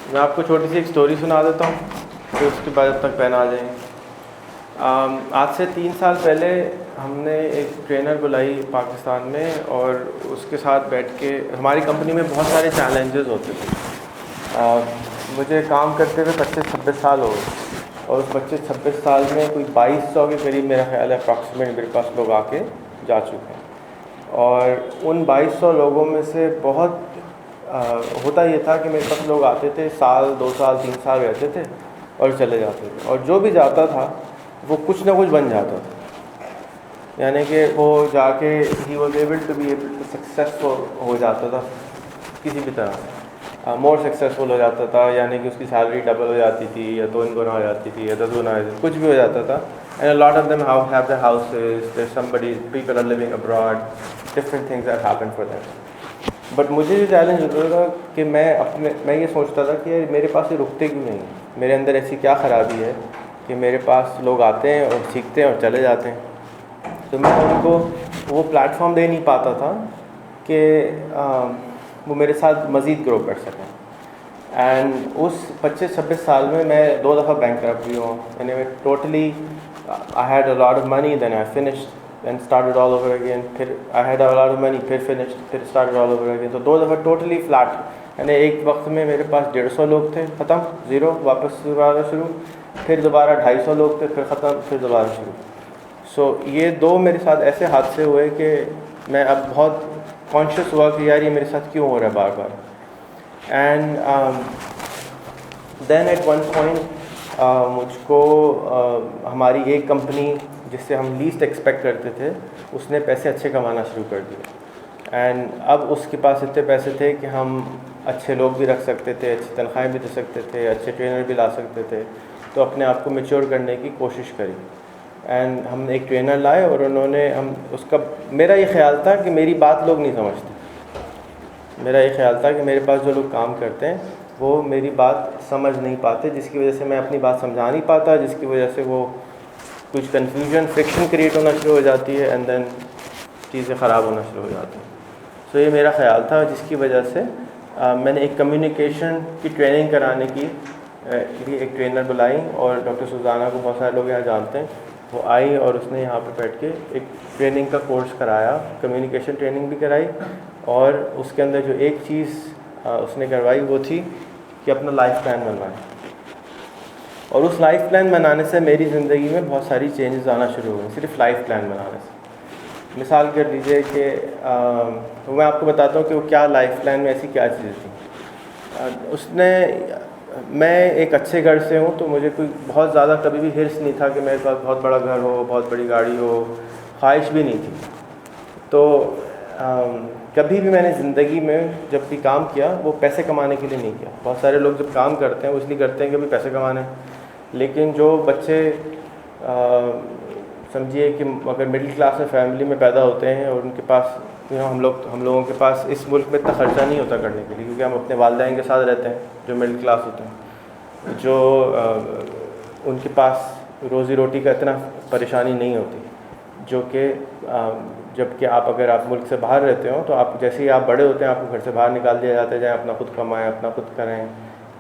मैं आपको छोटी सी एक स्टोरी सुना देता हूँ, फिर उसके बाद अब तक पहना आ जाएंगे। आज से 3 साल पहले हमने एक ट्रेनर बुलाई पाकिस्तान में, और उसके साथ बैठ के हमारी कंपनी में बहुत सारे चैलेंजेस होते थे। मुझे काम करते हुए 25-26 साल हो गए, और उस 25-26 साल में कोई 2200 के करीब मेरा ख्याल है अप्रॉक्सीमेट मेरे पास लोग आके जा चुके हैं। और उन 2200 लोगों में से बहुत होता ये था कि मेरे पास लोग आते थे, साल 2 साल 3 साल रहते थे और चले जाते थे, और जो भी जाता था वो कुछ ना कुछ बन जाता था। यानी कि वो जाके ही was able to be able to successful हो जाता था किसी भी तरह से, मोर सक्सेसफुल हो जाता था, यानी कि उसकी सैलरी डबल हो जाती थी, या 2 गुना हो जाती थी, या 10 गुना हो जाती थी, कुछ भी हो जाता था। And a lot of them have their houses, there somebody, people are living abroad, different things have happened for them. But मुझे जो चैलेंज होता था कि मैं ये सोचता था कि मेरे पास ये रुकते क्यों नहीं, मेरे अंदर ऐसी क्या ख़राबी है कि मेरे पास लोग आते हैं और सीखते हैं और चले जाते हैं। तो मैं उनको वो प्लेटफॉर्म दे नहीं पाता था कि वो मेरे साथ मज़ीद ग्रो कर सकें। एंड उस 25-26 साल में मैं 2 दफ़ा बैंकरप्ट भी हुआ, यानी मैं totally I had a lot of money, then I finished and started all over again, फिर I had a lot of money, फिर फिनिश्ड, फिर स्टार्टेड ऑल ओवर अगेन। तो 2 दफ़ा टोटली फ्लैट, यानी एक वक्त में मेरे पास 150 लोग थे, ख़त्म, ज़ीरो, वापस दोबारा शुरू, फिर दोबारा 250 लोग थे, फिर ख़त्म, फिर दोबारा शुरू। सो ये 2 मेरे साथ ऐसे हादसे हुए कि मैं अब बहुत कॉन्शियस हुआ कि यार ये मेरे साथ क्यों हो रहा है बार बार। And then at one point मुझको हमारी एक कंपनी जिससे हम लीस्ट एक्सपेक्ट करते थे, उसने पैसे अच्छे कमाना शुरू कर दिए। एंड अब उसके पास इतने पैसे थे कि हम अच्छे लोग भी रख सकते थे, अच्छी तनख्वाहें भी दे सकते थे, अच्छे ट्रेनर भी ला सकते थे। तो अपने आप को मैच्योर करने की कोशिश करी, एंड हमने एक ट्रेनर लाए, और उन्होंने मेरा ये ख़्याल था कि मेरी बात लोग नहीं समझते। मेरा ये ख़्याल था कि मेरे पास जो लोग काम करते हैं वो मेरी बात समझ नहीं पाते, जिसकी वजह से मैं अपनी बात समझा नहीं पाता, जिसकी वजह से वो कुछ कन्फ्यूजन, फ्रिक्शन क्रिएट होना शुरू हो जाती है, एंड देन चीज़ें ख़राब होना शुरू हो जाती हैं। सो ये मेरा ख़्याल था, जिसकी वजह से मैंने एक कम्युनिकेशन की ट्रेनिंग कराने की लिए एक ट्रेनर बुलाई, और डॉक्टर सुजाना को बहुत सारे लोग यहाँ जानते हैं। वो आई और उसने यहाँ पे बैठ के एक ट्रेनिंग का कोर्स कराया, कम्युनिकेशन ट्रेनिंग भी कराई, और उसके अंदर जो एक चीज़ उसने करवाई वो थी कि अपना लाइफ प्लान बनवाएं। और उस लाइफ प्लान बनाने से मेरी ज़िंदगी में बहुत सारी चेंजेस आना शुरू हुए, सिर्फ लाइफ प्लान बनाने से। मिसाल कर लीजिए कि तो मैं आपको बताता हूँ कि वो क्या लाइफ प्लान में ऐसी क्या चीज़ें थी। मैं एक अच्छे घर से हूँ, तो मुझे कोई बहुत ज़्यादा कभी भी हिर्स नहीं था कि मेरे पास बहुत बड़ा घर हो, बहुत बड़ी गाड़ी हो, ख्वाहिश भी नहीं थी। तो कभी भी मैंने ज़िंदगी में जब भी काम किया वो पैसे कमाने के लिए नहीं किया। बहुत सारे लोग जब काम करते हैं वो इसलिए करते हैं कि भाई पैसे कमाने, लेकिन जो बच्चे समझिए कि अगर मिडिल क्लास में फैमिली में पैदा होते हैं और उनके पास हम लोगों के पास इस मुल्क में इतना ख़र्चा नहीं होता करने के लिए, क्योंकि हम अपने वालिदैन के साथ रहते हैं जो मिडिल क्लास होते हैं, जो उनके पास रोज़ी रोटी का इतना परेशानी नहीं होती, जो कि जबकि अगर आप मुल्क से बाहर रहते हो तो आप जैसे ही आप बड़े होते हैं आपको घर से बाहर निकाल दिया जाता है, जाए अपना खुद कमाएं, अपना खुद करें,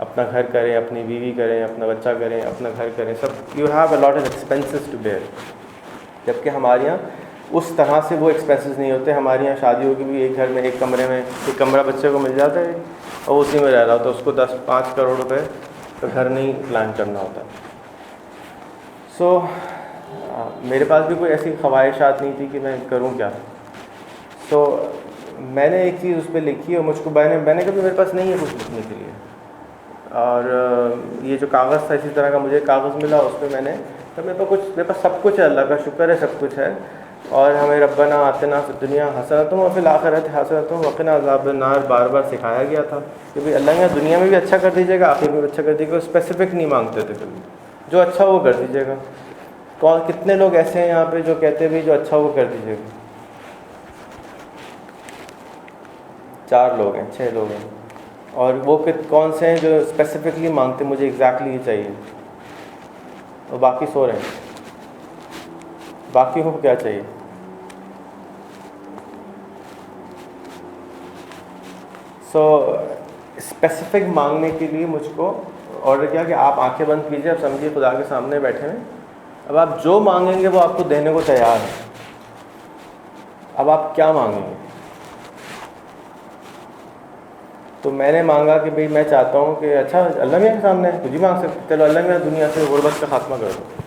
अपना घर करें, अपनी बीवी करें, अपना बच्चा करें, अपना घर करें, सब you have a lot of expenses to bear. जबकि हमारे यहाँ उस तरह से वो एक्सपेंसेस नहीं होते। हमारे यहाँ शादियों की भी एक घर में एक कमरे में एक कमरा बच्चे को मिल जाता है और उसी में रह रहा होता है, उसको 10-5 करोड़ रुपए तो घर नहीं प्लान करना होता। सो मेरे पास भी कोई ऐसी ख्वाहिशात नहीं थी कि मैं करूं क्या। सो मैंने एक चीज़ उस पर लिखी और मुझको मैंने कभी मेरे पास नहीं है कुछ लिखने के लिए, और ये जो कागज़ था इसी तरह का मुझे कागज़ मिला, उस पर मैंने तो मेरे पास सब कुछ है, अल्लाह का शुक्र है, सब कुछ है। और हमें रब्बना आतिना फिद दुनिया हसनतुम व फिल आखिरति हसनतुम व क़िना अज़ाबन्नार बार बार सिखाया गया था कि भाई अल्लाह ने दुनिया में भी अच्छा कर दीजिएगा, आखिर में भी अच्छा कर दीजिएगा। स्पेसिफिक नहीं मांगते थे कभी, जो अच्छा वो कर दीजिएगा। कितने लोग ऐसे हैं यहाँ पे जो कहते हैं भाई जो अच्छा वो कर दीजिएगा? 4 लोग हैं, 6 लोग हैं। और वो कौन से हैं जो स्पेसिफिकली मांगते मुझे एग्जैक्टली ये चाहिए, और बाकी सो रहे हैं? बाकी को क्या चाहिए? सो स्पेसिफिक मांगने के लिए मुझको ऑर्डर किया कि आप आंखें बंद कीजिए, अब समझिए खुदा के सामने बैठे हैं, अब आप जो मांगेंगे वो आपको देने को तैयार है, अब आप क्या मांगेंगे। तो मैंने मांगा कि भाई मैं चाहता हूँ कि अच्छा अल्लाह मियाँ के सामने कुछ ही मांग सकते, चलो अल्लाह मियाँ दुनिया से गुर्बत का खात्मा कर दो।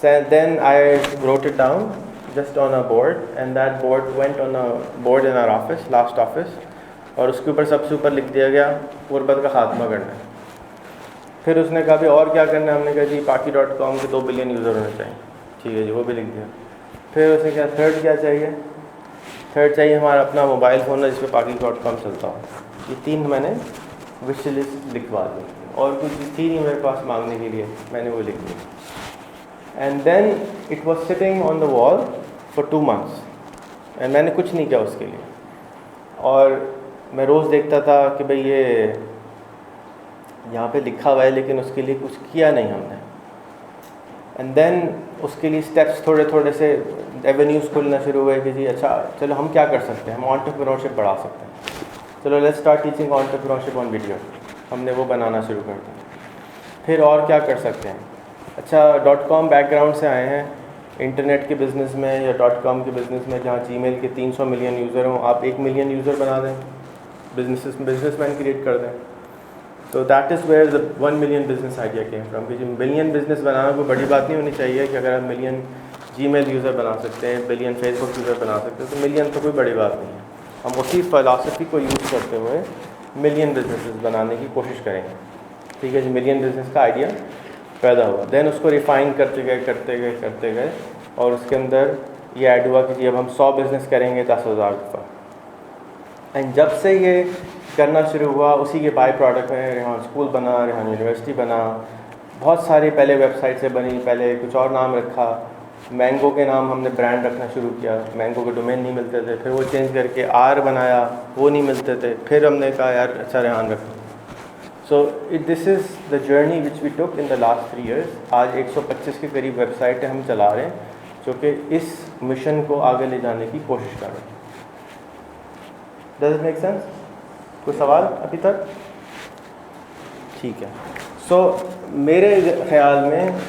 Then I wrote it down just on a board and that board went on a board in our office, last office, और उसके ऊपर सबसे ऊपर लिख दिया गया गुर्बत का खात्मा करना है। फिर उसने कहा भी और क्या करना है, हमने कहा जी Paki.com के 2 बिलियन यूज़र होने चाहिए। ठीक है जी, वो भी लिख दिया। फिर उसने कहा थर्ड क्या चाहिए, थर्ड चाहिए हमारा अपना मोबाइल फ़ोन है जिस पर Paki.com चलता हो। ये 3 मैंने विश लिस्ट लिखवा दी और कुछ थी नहीं मेरे पास मांगने के लिए, मैंने वो लिख दी। And then it was sitting on the wall for 2 months and मैंने कुछ नहीं किया उसके लिए। और मैं रोज़ देखता था कि भाई ये यहाँ पे लिखा हुआ है लेकिन उसके लिए कुछ किया नहीं हमने। एंड देन उसके लिए स्टेप्स थोड़े थोड़े से एवेन्यूज़ खुलना शुरू हुए कि जी अच्छा चलो हम क्या कर सकते हैं, हम एंटरप्रेन्योरशिप बढ़ा सकते हैं, चलो let's start teaching entrepreneurship on video. हमने वो बनाना शुरू कर दिया। फिर और क्या कर सकते हैं, अच्छा .com बैकग्राउंड से आए हैं, इंटरनेट के बिज़नेस में या .com के बिज़नेस में जहाँ जीमेल के 300 मिलियन यूज़र हों, आप 1 मिलियन यूज़र बना दें, बिजनेसमैन क्रिएट कर दें। तो that is where the 1 million business idea came from कि मिलियन बिजनेस बनाना कोई बड़ी बात नहीं होनी चाहिए कि अगर आप मिलियन जीमेल यूज़र बना सकते हैं, बिलियन फेसबुक यूज़र बना सकते हैं तो मिलियन तो कोई बड़ी बात नहीं है। हम उसी फ़िलासफ़ी को यूज़ करते हुए मिलियन बिजनेसेस बनाने की कोशिश करेंगे। ठीक है जी, मिलियन बिजनेस का आइडिया पैदा हुआ। देन उसको रिफ़ाइन करते गए और उसके अंदर ये ऐड हुआ कि जी अब हम 100 बिज़नेस करेंगे 10,000 दफ़ा। एंड जब से ये करना शुरू हुआ उसी के बाई प्रोडक्ट में रेहान स्कूल बना, रेहान यूनिवर्सिटी बना, बहुत सारी पहले वेबसाइट से बनी, पहले कुछ और नाम रखा, मैंगो के नाम हमने ब्रांड रखना शुरू किया, मैंगो के डोमेन नहीं मिलते थे, फिर वो चेंज करके आर बनाया, वो नहीं मिलते थे, फिर हमने कहा यार अच्छा रेहान रखो। So this is the journey which we took in the last 3 years। आज 125 के करीब वेबसाइटें हम चला रहे हैं जो कि इस मिशन को आगे ले जाने की कोशिश कर रहे हैं। Does it make sense? कोई सवाल अभी तक? ठीक है। सो मेरे ख़्याल में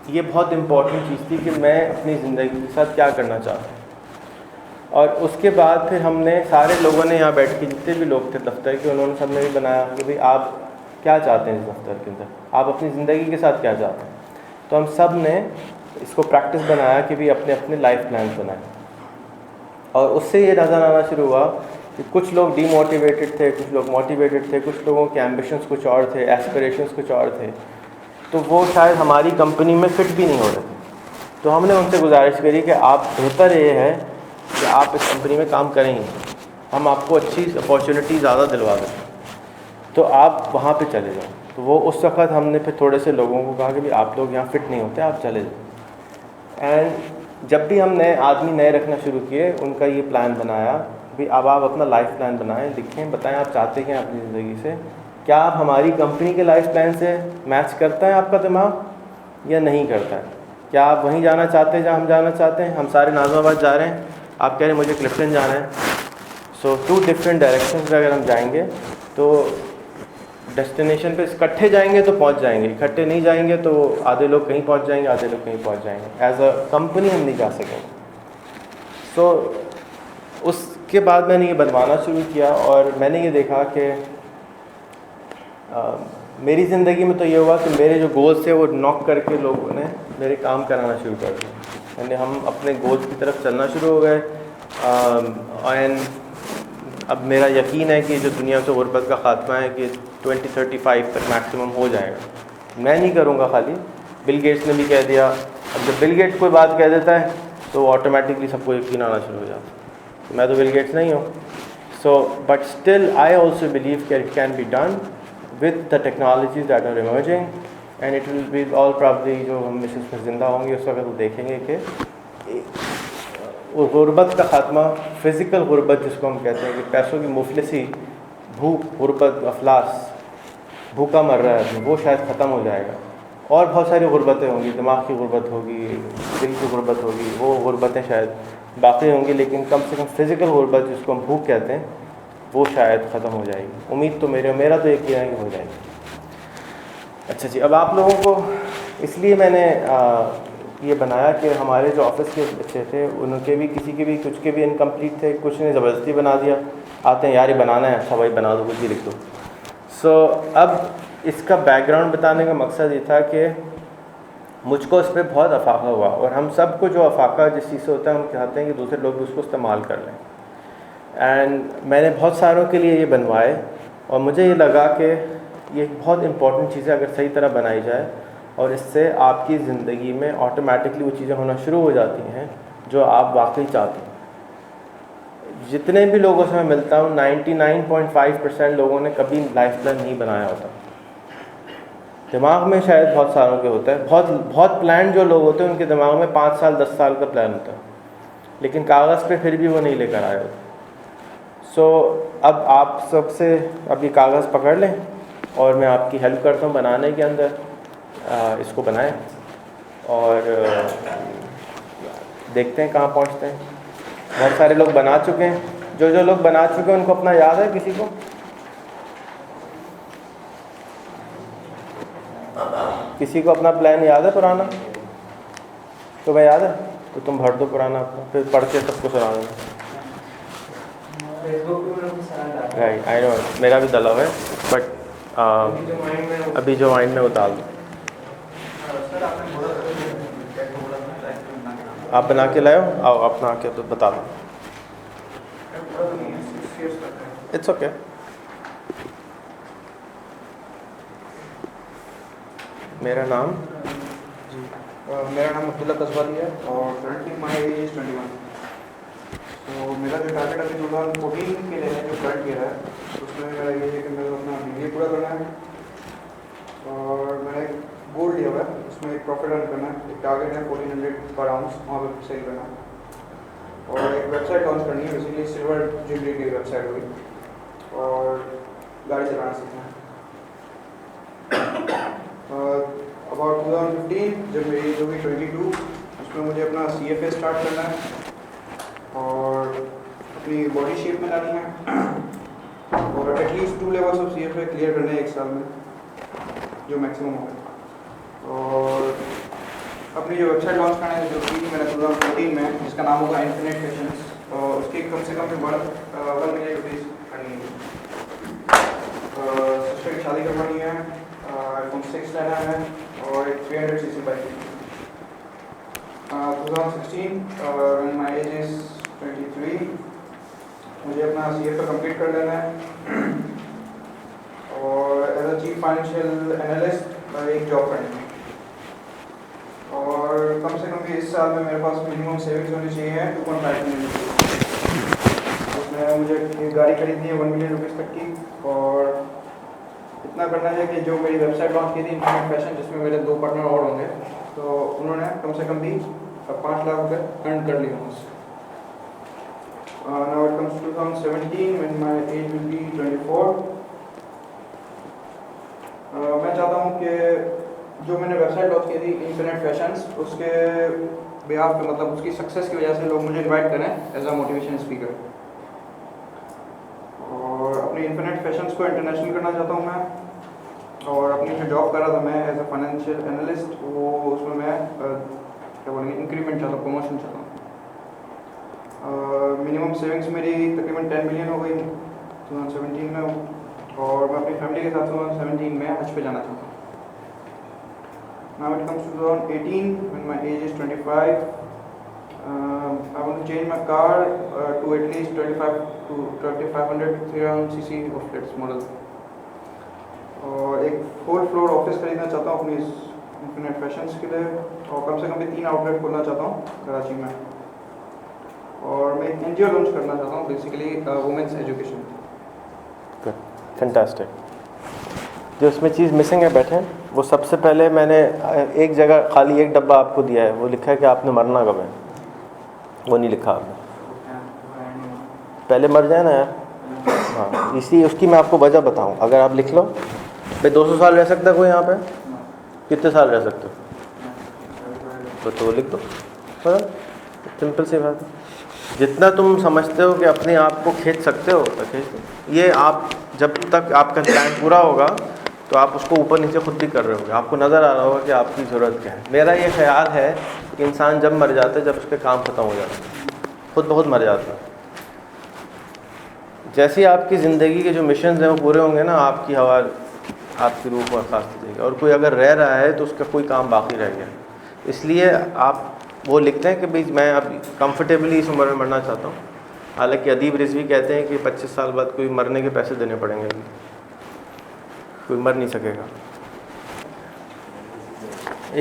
ये बहुत इम्पॉर्टेंट चीज़ थी कि मैं अपनी ज़िंदगी के साथ क्या करना चाहता हूँ। और उसके बाद फिर हमने सारे लोगों ने यहाँ बैठ के जितने भी लोग थे दफ्तर के, उन्होंने सब ने भी बनाया कि भाई आप क्या चाहते हैं इस दफ्तर के अंदर, आप अपनी ज़िंदगी के साथ क्या चाहते हैं। तो हम सब ने इसको प्रैक्टिस बनाया कि भाई अपने अपने लाइफ प्लान बनाए। और उससे ये नज़र आना शुरू हुआ कि कुछ लोग डीमोटिवेटेड थे, कुछ लोग मोटिवेटेड थे, कुछ लोगों के एम्बिशंस कुछ और थे, एस्पिरेशंस कुछ और थे, तो वो शायद हमारी कंपनी में फिट भी नहीं हो रहे थे। तो हमने उनसे गुजारिश करी कि आप बेहतर ये है कि आप इस कंपनी में काम करेंगे, हम आपको अच्छी अपॉर्चुनिटी ज़्यादा दिलवा दें, तो आप वहाँ पे चले जाओ। तो वो उस वक़्त हमने फिर थोड़े से लोगों को कहा कि भाई आप लोग यहाँ फ़िट नहीं होते, आप चले जाओ। एंड जब भी हम नए आदमी नए रखना शुरू किए, उनका ये प्लान बनाया भी अब आप अपना लाइफ प्लान बनाएं, लिखें, बताएं आप चाहते हैं अपनी ज़िंदगी से, क्या आप हमारी कंपनी के लाइफ प्लान से मैच करता है आपका दिमाग या नहीं करता है। क्या आप वहीं जाना चाहते हैं जहाँ हम जाना चाहते हैं। हम सारे नाज़िमाबाद जा रहे हैं, आप कह रहे हैं मुझे क्लिफ्टन जाना है। सो 2 डिफरेंट डायरेक्शंस में अगर हम जाएंगे तो डेस्टिनेशन पे इकट्ठे जाएंगे तो पहुंच जाएंगे, इकट्ठे नहीं जाएंगे तो आधे लोग कहीं पहुंच जाएंगे, आधे लोग कहीं पहुंच जाएंगे। एज अ कंपनी हम नहीं जा सकेंगे। सो उसके बाद मैंने ये बनवाना शुरू किया और मैंने ये देखा कि मेरी ज़िंदगी में तो ये हुआ कि मेरे जो गोल्स थे वो नॉक करके लोगों ने मेरे काम कराना शुरू कर दिया। यानी हम अपने गोल्स की तरफ चलना शुरू हो गए। एंड अब मेरा यकीन है कि जो दुनिया से गुर्बत का ख़ात्मा है कि 2035 तक मैक्सिमम हो जाएगा। मैं नहीं करूँगा खाली, बिल गेट्स ने भी कह दिया। अब जब बिल गेट्स कोई बात कह देता है तो ऑटोमेटिकली सबको यकीन आना शुरू हो जाता है। तो मैं तो बिल गेट्स नहीं हूँ। So but still I also believe कि it can be done with the technologies that are emerging and it will be all probably जो हम मिशन में ज़िंदा होंगे उस वक्त वो देखेंगे कि वो गुर्बत का ख़ात्मा, फ़िज़िकल गुर्बत जिसको हम कहते हैं कि पैसों की मुफलिसी, भूख, गुर्बत, अफलास, भूखा मर रहा है, वो शायद ख़त्म हो जाएगा। और बहुत सारी गुर्बतें होंगी, दिमाग की गुर्बत होगी, दिल की गुर्बत होगी, वो गुर्बतें शायद बाकी होंगी, लेकिन कम से कम फ़िज़िकल गुर्बत जिसको हम भूख कहते हैं वो शायद ख़त्म हो जाएगी। उम्मीद तो मेरा तो यकीन है कि हो जाएगी। अच्छा जी, अब आप लोगों को इसलिए मैंने ये बनाया कि हमारे जो ऑफिस के बच्चे थे उनके भी किसी के भी कुछ के भी इनकम्प्लीट थे, कुछ ने ज़बरदस्ती बना दिया, आते हैं यार ये बनाना है, अच्छा भाई बना दो, कुछ भी लिख दो। सो अब इसका बैकग्राउंड बताने का मकसद ये था कि मुझको इस पर बहुत अफाका हुआ, और हम सब को जो अफाका जिस चीज़ से होता है हम चाहते हैं कि दूसरे लोग भी उसको इस्तेमाल कर लें। एंड मैंने बहुत सारों के लिए ये बनवाए, और मुझे ये लगा कि ये बहुत इंपॉर्टेंट चीज़ है अगर सही तरह बनाई जाए, और इससे आपकी ज़िंदगी में ऑटोमेटिकली वो चीज़ें होना शुरू हो जाती हैं जो आप वाकई चाहते हैं। जितने भी लोगों से मैं मिलता हूँ 99.5% लोगों ने कभी लाइफ प्लान नहीं बनाया होता। दिमाग में शायद बहुत सारों के होता है, बहुत प्लान जो लोग होते हैं उनके दिमाग में 5 साल 10 साल का प्लान होता है, लेकिन कागज़ पे फिर भी वो नहीं लेकर आए होते। सो अब आप सबसे अब ये कागज़ पकड़ लें और मैं आपकी हेल्प करता हूँ बनाने के अंदर। इसको बनाएं और देखते हैं कहाँ पहुँचते हैं। बहुत सारे लोग बना चुके हैं, जो लोग बना चुके हैं उनको अपना याद है किसी को? किसी को अपना प्लान याद है पुराना? तो मैं याद है तो तुम भर दो पुराना अपना, फिर पढ़ के सबको सुना देना। राइट, आई नो, मेरा भी दला है, बट अभी जो माइंड में उतार दो। आप बना के लाओ, आओ अपना आके तो बता दो। It's okay. मेरा नाम अब्दुल्ला कसवाली है और करंटली माई एज इज़ 21। तो मेरा जो टारगेट अभी 2014 के लिए है, जो करंट ईयर है, उसमें मेरा ये है कि मेरे को अपना BBA पूरा करना है, और मैंने एक गोल लिया हुआ है, उसमें एक प्रॉफिट अर्न करना है। एक टारगेट है 1400 पर आउंस वहाँ पर सेल करना, और एक वेबसाइट लॉन्च करनी है, बेसिकली सिल्वर ज्वेलरी की वेबसाइट हुई, और गाड़ी चलाना सीखना है। अबाउट 2015 जब मेरी एज होगी 22, उसमें मुझे अपना CFA स्टार्ट करना है और अपनी बॉडी शेप में लानी है, और at least 2 levels of CFA clear करने हैं 1 साल में, जो मैक्सिमम होगा। और अपनी जो वेबसाइट लॉन्च करना है जो कि मैंने 2014 में, जिसका नाम होगा इन्फिनिट फैशंस, उसकी कम से कम 1 मिलियन रुपीज़ करनी है। सिस्टर की शादी करवानी है, iPhone 6 लेना है, और एक 300cc bike. 2016 when my age is 23, मुझे अपना CFA कंप्लीट कर लेना है, और as a chief financial analyst एक जॉब करनी है, और कम से कम भी इस साल में मेरे पास मिनिमम सेविंग्स होनी चाहिए 2.5 मिलियन। उसमें मुझे गाड़ी खरीदनी है 1 मिलियन रुपीज़ तक की, और इतना करना है कि जो मेरी वेबसाइट लॉन्च की थी इन्फिनिट फैशन, जिसमें मेरे 2 पार्टनर और होंगे, तो उन्होंने कम से कम भी 5 लाख रुपए अर्न कर लिए मुझसे। Now it comes to 2017 when my age will be 24. मैं चाहता हूँ कि जो मैंने वेबसाइट लॉन्च की थी इन्फिनिट फैशंस, उसके बिहाफ पे, मतलब उसकी सक्सेस की वजह से लोग मुझे इनवाइट करें एज अ मोटिवेशन स्पीकर, और अपनी इन्फिनिट फैशंस को इंटरनेशनल करना चाहता हूँ मैं। और अपनी जो जॉब कर रहा था मैं एज अ फाइनेंशियल एनालिस्ट, वो उसमें मैं क्या बोलेंगे इंक्रीमेंट चाहता हूँ, प्रमोशन चाहता हूँ। मिनिमम सेविंग्स मेरी तकरीबन 10 मिलियन हो गई 2017 में, और मैं अपनी फैमिली के साथ 2017 में हज पे जाना चाहता हूँ। Now it comes to 2018 when my age is 25. I want to change my car to at least 2500 300cc of its model, और एक 4 फ्लोर ऑफिस खरीदना चाहता हूँ अपनी इन्फिनिट फैशंस के लिए, और कम से कम भी 3 आउटलेट खोलना चाहता हूँ कराची में, और मैं एक NGO लॉन्च करना चाहता हूँ, बेसिकली वुमेंस एजुकेशन। फैंटास्टिक। जो इसमें चीज़ मिसिंग है बैठे हैं, वो सबसे पहले मैंने एक जगह खाली एक डब्बा आपको दिया है, वो लिखा है कि आपने मरना कब है, वो नहीं लिखा आपने। पहले मर जाए ना यार। हाँ, इसी उसकी मैं आपको वजह बताऊँ। अगर आप लिख लो भाई 200 साल रह सकता है कोई यहाँ पे, कितने साल रह सकते हो तो लिख दो, सिंपल सी बात है। जितना तुम समझते हो कि अपने आप को खींच सकते हो तो खींच लो। ये आप जब तक आपका प्लान पूरा होगा तो आप उसको ऊपर नीचे खुद भी कर रहे होगे, आपको नज़र आ रहा होगा कि आपकी ज़रूरत क्या है। मेरा ये ख्याल है कि इंसान जब मर जाता है, जब उसके काम ख़त्म हो जाते हैं, खुद बहुत मर जाता है। जैसे ही आपकी ज़िंदगी के जो मिशन हैं वो पूरे होंगे ना, आपकी हवा आपकी रूह को एहसास हो जाएगी। और कोई अगर रह रहा है तो उसका कोई काम बाकी रह गया। इसलिए आप वो लिखते हैं कि भाई मैं अब कंफर्टेबली इस उम्र में मरना चाहता हूँ। हालांकि अदीब रिजवी कहते हैं कि 25 साल बाद कोई मरने के पैसे देने पड़ेंगे, कोई मर नहीं सकेगा।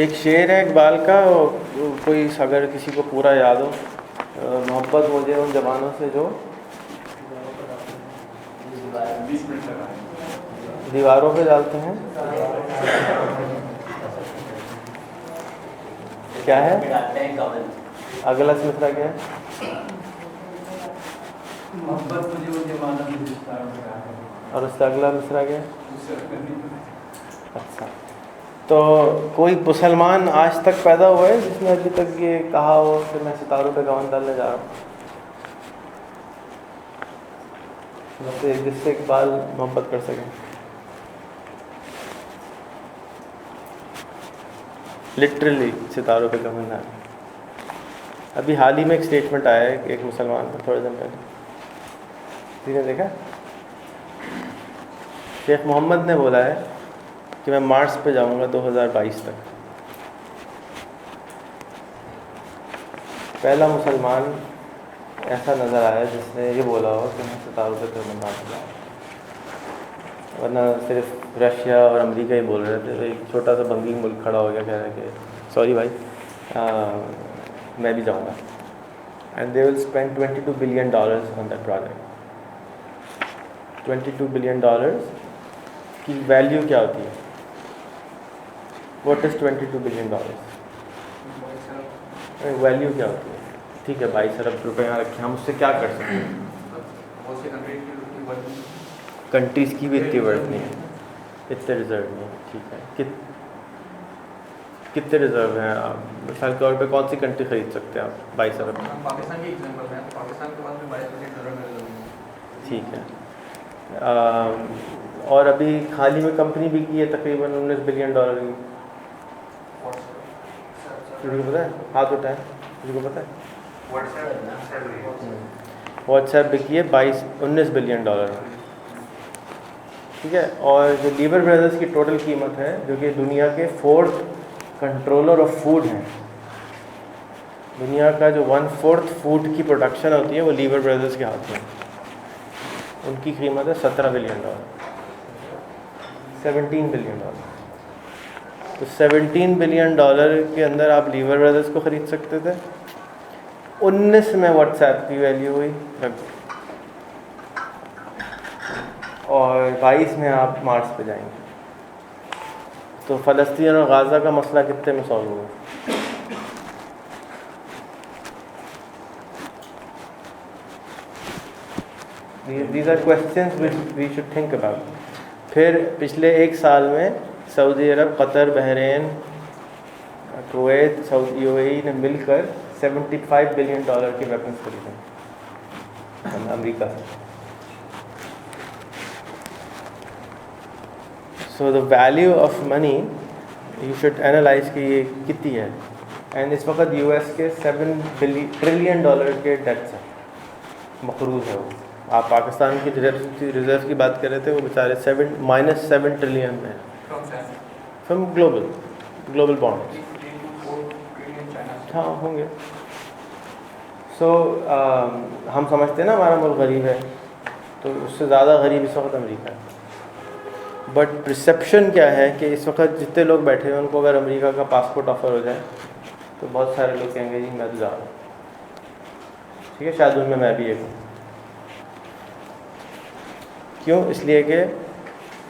एक शेर है इकबाल का, कोई अगर किसी को पूरा याद हो, मोहब्बत मुझे उन जवानों से जो दीवारों पे डालते हैं। क्या है अगला मिसरा क्या है? मोहब्बत मुझे वो जमाना और उसका अगला मिसरा क्या है? अच्छा, तो कोई मुसलमान आज तक पैदा हुआ है जिसने अभी तक ये कहा हो कि मैं सितारों पे गवन डालने जा रहा हूँ? जिससे इकबाल मोहब्बत कर सकें। लिटरली सितारों पे गवन डालना। अभी हाल ही में एक स्टेटमेंट आया है एक मुसलमान का, थोड़े दिन पहले, किसी ने देखा? शेख मोहम्मद ने बोला है कि मैं मार्स पे जाऊंगा 2022 तक। पहला मुसलमान ऐसा नज़र आया जिसने ये बोला हो कि मैं सितारों पे तो मार्स पे जाऊँगा। वरना सिर्फ रशिया और अमेरिका ही बोल रहे थे। एक छोटा सा बंगी मुल्क खड़ा हो गया, कह रहा है कि सॉरी भाई मैं भी जाऊँगा। And they will spend $22 billion on that project. $22 billion की वैल्यू क्या होती है? What is $22 billion? वैल्यू क्या होती है? ठीक है, 22 अरब रुपये यहाँ रखे, हम उससे क्या कर सकते हैं? कंट्रीज़ की भी इतनी वर्थ नहीं है, इतने रिजर्व नहीं है। ठीक है, कितने रिजर्व हैं आप? मिसाल के तौर पे कौन सी कंट्री ख़रीद सकते हैं आप 22 अरब? पाकिस्तान की एग्जांपल है, पाकिस्तान के पास में 22% रिजर्व है। ठीक है। और अभी हाल ही में कंपनी भी की है तकरीबन $19 बिलियन की। किसी को पता है? हाथ उठाएं, किसी को पता है? व्हाट्सएप बिकी है $19 बिलियन। ठीक है। और जो लीवर ब्रदर्स की टोटल कीमत है, जो कि दुनिया के 4th कंट्रोलर ऑफ फूड हैं, दुनिया का जो 1/4 फूड की प्रोडक्शन होती है वो लीवर ब्रदर्स के हाथ में। उनकी कीमत है $17 बिलियन, $17 बिलियन। तो $17 बिलियन के अंदर आप लीवर ब्रदर्स को ख़रीद सकते थे। 19 में व्हाट्सएप की वैल्यू हुई और 22 में आप मार्स पे जाएंगे। तो फ़लस्तीन और गाज़ा का मसला कितने में सॉल्व होगा? These are questions which we should think about. फिर पिछले एक साल में सऊदी अरब, कतर, बहरीन, कुवैत, UAE ने मिलकर $75 बिलियन की वेपन्स खरीदे अमेरिका से। So the value of money you should analyse कि ये कितनी है। एंड इस वक्त US के $7 ट्रिलियन के डेट्स हैं, मकरूज है वो। आप पाकिस्तान की रिजर्व की बात कर रहे थे, वो बेचारे -7 ट्रिलियन में फ्रॉम ग्लोबल बॉन्ड। हाँ होंगे। सो हम समझते हैं ना हमारा मुल्क गरीब है, तो उससे ज़्यादा गरीब इस वक्त अमेरिका है। बट परसेप्शन क्या है कि इस वक्त जितने लोग बैठे हैं उनको अगर अमेरिका का पासपोर्ट ऑफर हो जाए तो बहुत सारे लोग कहेंगे जी मैं तो जा रहा हूँ। ठीक है, शायद उनमें मैं भी एक हूँ। क्यों? इसलिए कि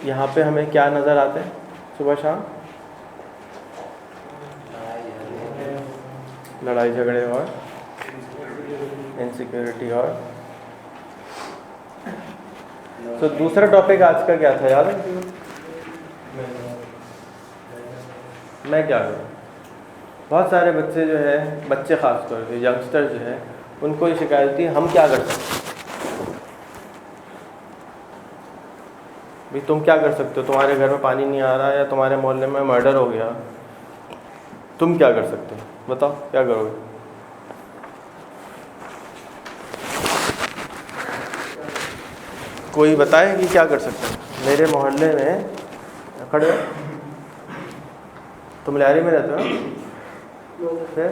यहाँ पे हमें क्या नज़र आते हैं सुबह शाम? लड़ाई झगड़े और इनसिक्योरिटी। और तो दूसरा टॉपिक आज का क्या था याद है? मैं क्या करूँ? बहुत सारे बच्चे जो है, बच्चे ख़ास तौर पे यंगस्टर जो है, उनको ही शिकायत थी, हम क्या कर सकते हैं? भाई तुम क्या कर सकते हो? तुम्हारे घर में पानी नहीं आ रहा है या तुम्हारे मोहल्ले में मर्डर हो गया, तुम क्या कर सकते हो? बताओ क्या करोगे? कोई बताए कि क्या कर सकते हैं? मेरे मोहल्ले में खड़े, तुम लियारी में रहते हो? फिर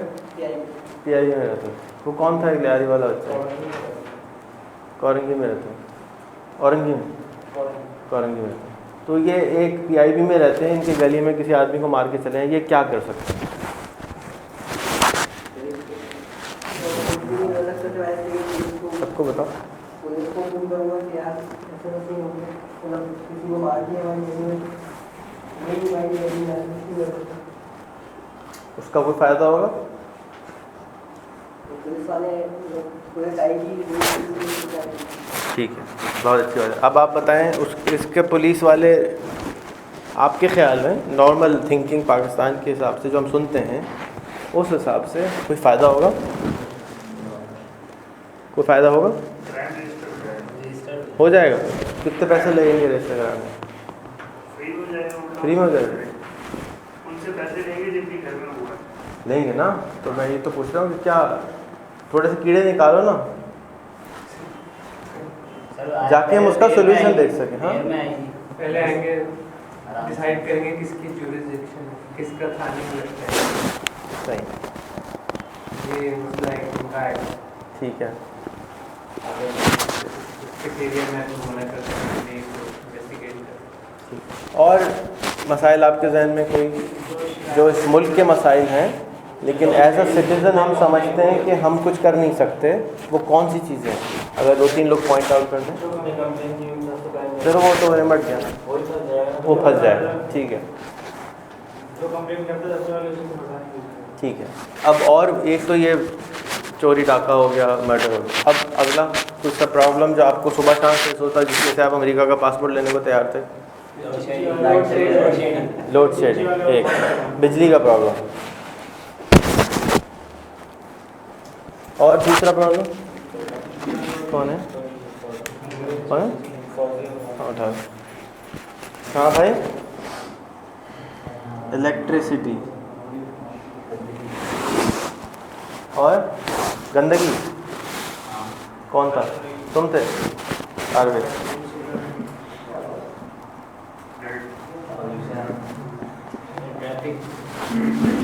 पीआई में रहते हो? वो कौन था एक लियारी वाला बच्चा? कौरंगी में रहते हो? औरंगी में? कौरंगी में रहते हो। तो ये एक पीआईबी में रहते हैं, इनके गली में किसी आदमी को मार के चले हैं, ये क्या कर सकते हैं? सबको बताओ। उसका कोई फ़ायदा होगा? ठीक है, बहुत अच्छी बात है। अब आप बताएं इसके पुलिस वाले, आपके ख्याल में नॉर्मल थिंकिंग पाकिस्तान के हिसाब से जो हम सुनते हैं उस हिसाब से कोई फ़ायदा होगा? कोई फ़ायदा होगा? हो जाएगा। कितने पैसे लगेंगे रजिस्टर कराने? फ्री में हो जाएगा? उनसे पैसे लेंगे जिनके घर में हुआ लेंगे ना, तो मैं ये तो पूछ रहा हूँ कि क्या थोड़े से कीड़े निकालो ना, जाके हम उसका सोल्यूशन देख सकें। हाँ, पहले आएंगे, डिसाइड करेंगे किसकी जुरिसडिक्शन है, किसका थाने में लगता है। सही, ये मसला है उनका है। ठीक है। उसके एरिया में तो होना करते हैं, इन्वेस्टिगेट करते। और मसाइल आपके जहन में कोई जो इस मुल्क के मसाइल हैं लेकिन एज अ सिटीज़न हम समझते हैं कि हम कुछ कर नहीं सकते, वो कौन सी चीज़ें हैं? अगर 2-3 लोग पॉइंट आउट कर दें। चलो वो तो निमट गया, वो फंस जाएगा। ठीक है, ठीक है। अब और एक तो ये चोरी डाका हो गया, मर्डर हो गया। अब अगला कुछ सा प्रॉब्लम जो आपको सुबह शाम फेस होता है, जिसमें से आप अमेरिका का पासपोर्ट लेने को तैयार थे। लोड शेडिंग, एक बिजली का प्रॉब्लम, और दूसरा प्रॉब्लम कौन है? कौन है? हाँ उठा। हाँ भाई, इलेक्ट्रिसिटी और गंदगी। कौन था? तुम थे? अरविंद।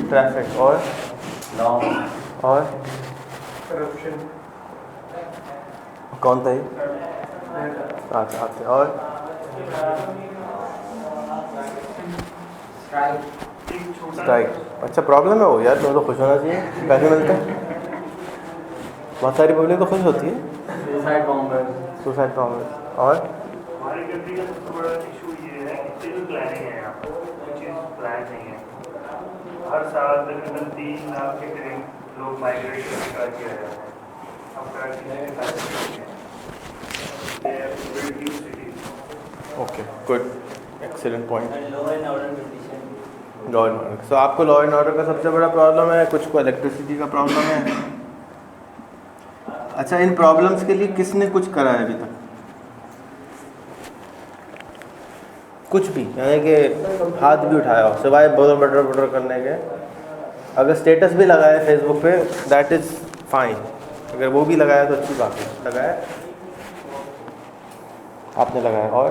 ट्रैफिक और करप्शन। कौन था ये? अच्छा आपसे। और स्ट्राइक। अच्छा प्रॉब्लम है वो यार, तुम्हें तो खुश होना चाहिए, पैसे मिलते हैं। बहुत सारी पब्लिक तो खुश होती है। Suicide bombers. और हमारी कंट्री का सबसे बड़ा इशू ये है कि जो प्लानिंग है यहाँ पर कोई चीज़ प्लान नहीं है। हर साल तकरीबन 3 लाख के करीब लोग माइग्रेशन से कराची आ जाते हैं। अब कराची में okay, good, excellent point. Law and order. So आपको लॉ एंड ऑर्डर का सबसे बड़ा प्रॉब्लम है, कुछ को इलेक्ट्रिसिटी का प्रॉब्लम है। अच्छा, इन प्रॉब्लम्स के लिए किसने कुछ करा है अभी तक? कुछ भी, यानी कि हाथ भी उठाया हो सिवाय बटर करने के? अगर स्टेटस भी लगाया फेसबुक पे दैट इज़ फाइन, अगर वो भी लगाया तो अच्छी बात है। लगाया, आपने लगाया। और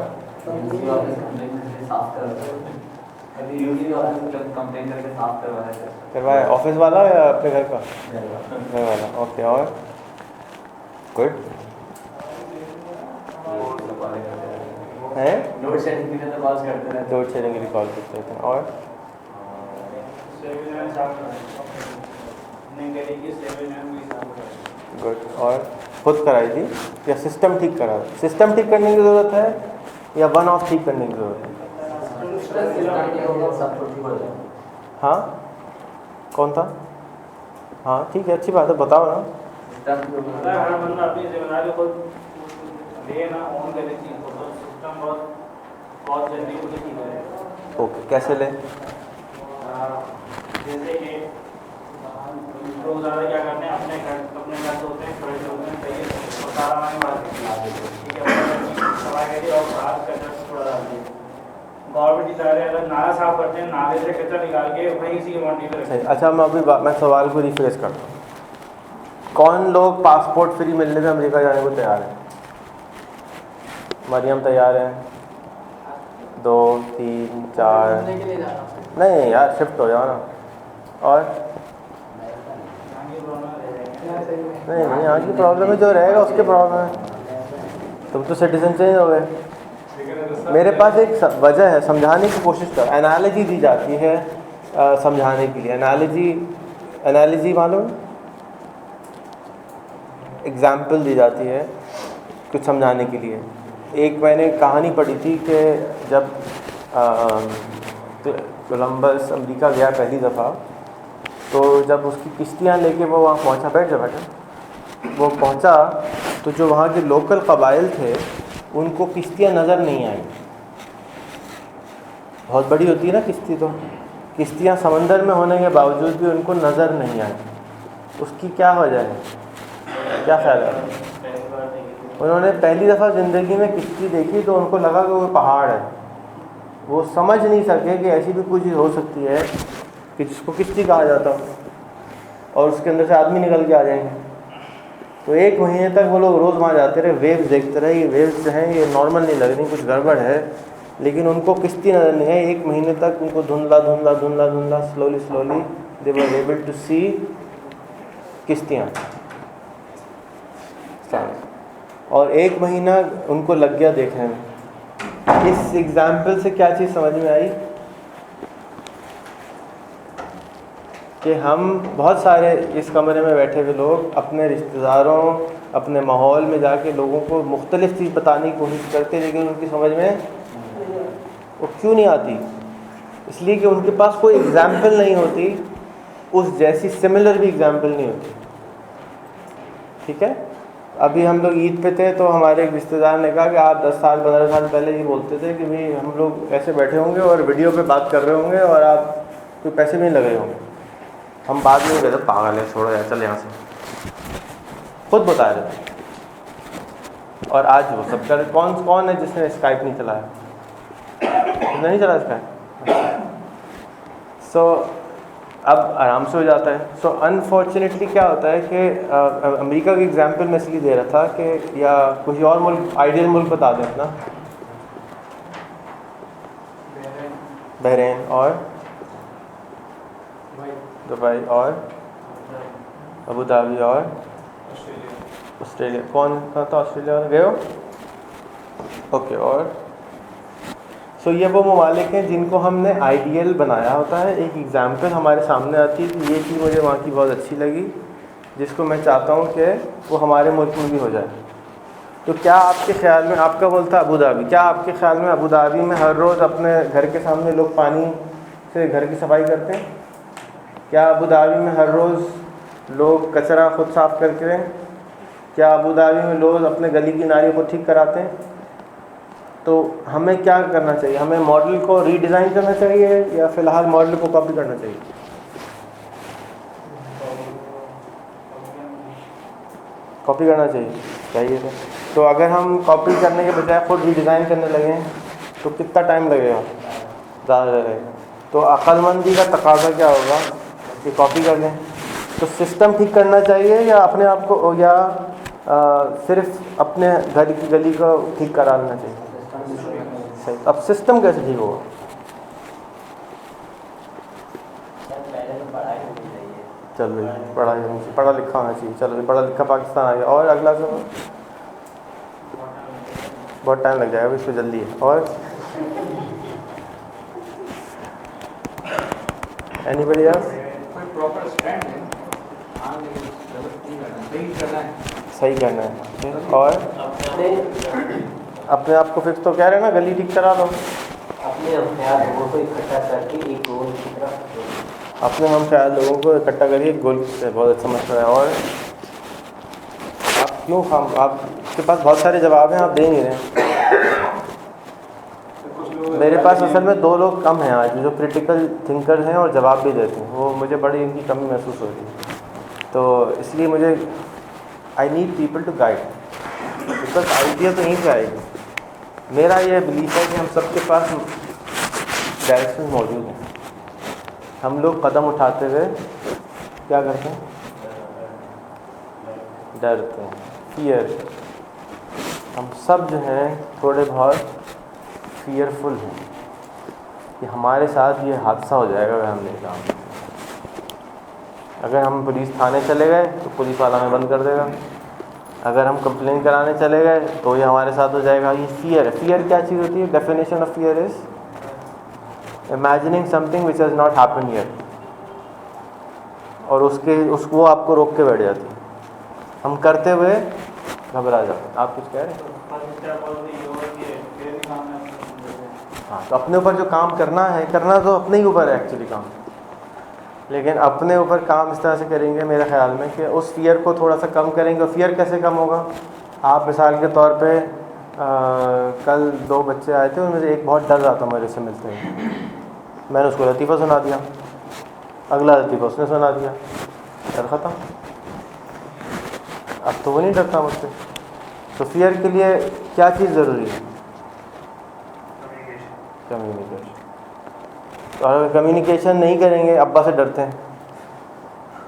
करवाया ऑफिस वाला या अपने घर का? घर वाला, ओके। और गुड है, लोड शेयरिंग के लिए कॉल करते हैं। और गुड, और खुद कराई थी या सिस्टम ठीक करा? सिस्टम ठीक करने की ज़रूरत है या वन ऑफ ठीक करने की ज़रूरत है? हाँ, कौन था? हाँ ठीक है, अच्छी बात है, बताओ ना। ओके, कैसे ले? जैसे कि रोज़ाना क्या करते हैं, अपने घर से होते हैं सारा हमारे मार्केट में आ देते हैं, ठीक है, सफाई करके और साफ कचरा थोड़ा डाल दिए। गवर्नमेंट की तरह अगर नाला साफ करते हैं, नाले से कचरा निकाल के वहीं इसी के बाउंड्री पे रखते हैं। अच्छा, मैं सवाल को रिफ्रेश करता हूँ। कौन लोग पासपोर्ट फ्री मिलने पे अमेरिका जाने को तैयार हैं? मरियम तैयार है? 2 3 4 नहीं यार, शिफ्ट हो जाओ ना। और नहीं, यहाँ की प्रॉब्लम है, जो रहेगा उसके प्रॉब्लम है। तुम तो सिटीजन चेंज हो गए। मेरे पास एक वजह है, समझाने की कोशिश कर, एनालॉजी दी जाती है समझाने के लिए। एनालॉजी मालूम, एग्जाम्पल दी जाती है कुछ समझाने के लिए। एक मैंने कहानी पढ़ी थी कि जब कोलंबस अमेरिका गया पहली दफ़ा, तो जब उसकी किश्तियाँ लेके वो वहाँ पहुँचा, वो पहुँचा तो जो वहाँ के लोकल कबाइल थे उनको किश्तियाँ नज़र नहीं आई। बहुत बड़ी होती है ना किश्ती, तो किश्तियाँ समंदर में होने के बावजूद भी उनको नज़र नहीं आई। उसकी क्या वजह है, क्या ख्याल है? उन्होंने पहली दफ़ा ज़िंदगी में किश्ती देखी तो उनको लगा कि वो पहाड़ है। वो समझ नहीं सके कि ऐसी भी कुछ चीज़ हो सकती है कि जिसको किश्ती कहा जाता हो और उसके अंदर से आदमी निकल के आ जाएंगे। तो 1 महीने तक वो लोग रोज़ वहाँ जाते रहे, वेव्स देखते रहे, ये वेव्स जो हैं ये नॉर्मल नहीं लग रही, कुछ गड़बड़ है, लेकिन उनको किश्ती नज़र नहीं है। 1 महीने तक उनको धुंधला slowly they were able to see किश्तियाँ। और 1 महीना उनको लग गया देखने में। इस एग्जाम्पल से क्या चीज़ समझ में आई कि हम बहुत सारे इस कमरे में बैठे हुए लोग अपने रिश्तेदारों, अपने माहौल में जाके लोगों को मुख्तलिफ़ चीज़ बताने की कोशिश करते, लेकिन उनकी समझ में वो क्यों नहीं आती? इसलिए कि उनके पास कोई एग्जाम्पल नहीं होती, उस जैसी सिमिलर भी एग्जाम्पल नहीं होती। ठीक है, अभी हम लोग ईद पे थे तो हमारे एक रिश्तेदार ने कहा कि आप 10 साल 15 साल पहले ये बोलते थे कि भाई हम लोग ऐसे बैठे होंगे और वीडियो पे बात कर रहे होंगे और आप कोई पैसे भी नहीं लग रहे होंगे। हम बाद में कहते पागल है, छोड़ो यार, चल यहाँ से, खुद बता रहे थे। और आज वो सब कर, कौन है जिसने स्काइप नहीं चलाया? नहीं चला स्काइप। सो अब आराम से हो जाता है। सो अनफॉर्चुनेटली क्या होता है कि अमेरिका की एग्जांपल मैं इसलिए दे रहा था कि, या कोई और मुल्क, आइडियल मुल्क बता दें अपना। बहरीन और दुबई और अबू धाबी और ऑस्ट्रेलिया। कौन था ऑस्ट्रेलिया में गए हो? ओके। और सो ये वो ममालिक हैं जिनको हमने आइडियल बनाया होता है। एक एग्जाम्पल हमारे सामने आती है कि ये चीज़ मुझे वहाँ की बहुत अच्छी लगी, जिसको मैं चाहता हूँ कि वो हमारे मुल्क में भी हो जाए। तो क्या आपके ख्याल में, आपका बोलता अबू धाबी, क्या आपके ख्याल में अबू धाबी में हर रोज़ अपने घर के सामने लोग पानी से घर की सफाई करते हैं? क्या अबू धाबी में हर रोज़ लोग कचरा खुद साफ़ करते हैं? क्या अबू धाबी में लोग अपने गली की नालियों को ठीक कराते हैं? तो हमें क्या करना चाहिए? हमें मॉडल को रीडिज़ाइन करना चाहिए या फ़िलहाल मॉडल को कॉपी करना चाहिए? कॉपी करना चाहिए। तो अगर हम कॉपी करने के बजाय खुद रीडिज़ाइन करने लगें तो कितना टाइम लगेगा? ज़्यादा लगेगा। तो अक्लमंदी का तकाजा क्या होगा कि कॉपी कर लें। तो सिस्टम ठीक करना चाहिए या अपने आप को, या सिर्फ अपने घर की गली को ठीक करा लेना चाहिए? सही। अब सिस्टम कैसे ठीक होगा? चल भाई, पढ़ा लिखा होना चाहिए। चलो, पढ़ा लिखा पाकिस्तान आ गया। और अगला सवाल, बहुत टाइम लग जाएगा, इसको जल्दी है। और एनीबडी एल्स? कोई प्रॉपर स्टैंड है, हाँ, लेकिन गलत करना है, सही करना है। और अपने आप को फिक्स तो कह रहे हैं ना, गली ठीक करा लो। अपने हम ख्याल लोगों को इकट्ठा करके एक गोल की तरफ, अपने हम ख्याल लोगों को इकट्ठा करिए गोल से। बहुत अच्छा मसला है। और आप क्यों आपके पास बहुत सारे जवाब हैं, आप दे नहीं रहे। मेरे पास असल में 2 लोग कम हैं आज जो क्रिटिकल थिंकर हैं और जवाब भी देते हैं। वो मुझे बड़ी इनकी कमी महसूस होती है। तो इसलिए मुझे I need people to guide. तक आइडिया तो यहीं पे आएगी। मेरा ये बिलीफ है कि हम सबके पास डायरेक्शन मौजूद हैं। हम लोग कदम उठाते हुए क्या करते हैं? डरते हैं, फियर। हम सब जो हैं थोड़े बहुत फियरफुल हैं कि हमारे साथ ये हादसा हो जाएगा अगर हम नहीं काम करें। अगर हम पुलिस थाने चले गए तो पुलिस वाला हमें बंद कर देगा। अगर हम कंप्लेन कराने चले गए तो ये हमारे साथ हो जाएगा। ये फियर है। फियर क्या चीज़ होती है? Definition of fear is imagining something which has not happened yet, और उसको आपको रोक के बैठ जाती है। हम करते हुए घबरा जाते। आप कुछ कह रहे हैं? हाँ, तो अपने ऊपर जो काम करना है, करना तो अपने ही ऊपर है एक्चुअली काम, लेकिन अपने ऊपर काम इस तरह से करेंगे मेरे ख्याल में कि उस फियर को थोड़ा सा कम करेंगे। और फियर कैसे कम होगा? आप मिसाल के तौर पे कल 2 बच्चे आए थे, उनमें से एक बहुत डर रहा था मेरे से मिलते हुए। मैंने उसको लतीफ़ा सुना दिया, अगला लतीफ़ा उसने सुना दिया, डर ख़त्म। अब तो वो नहीं डरता मुझसे। तो फियर के लिए क्या चीज़ ज़रूरी है? कम्युनिकेशन। तो अगर कम्युनिकेशन नहीं करेंगे, अब्बा से डरते हैं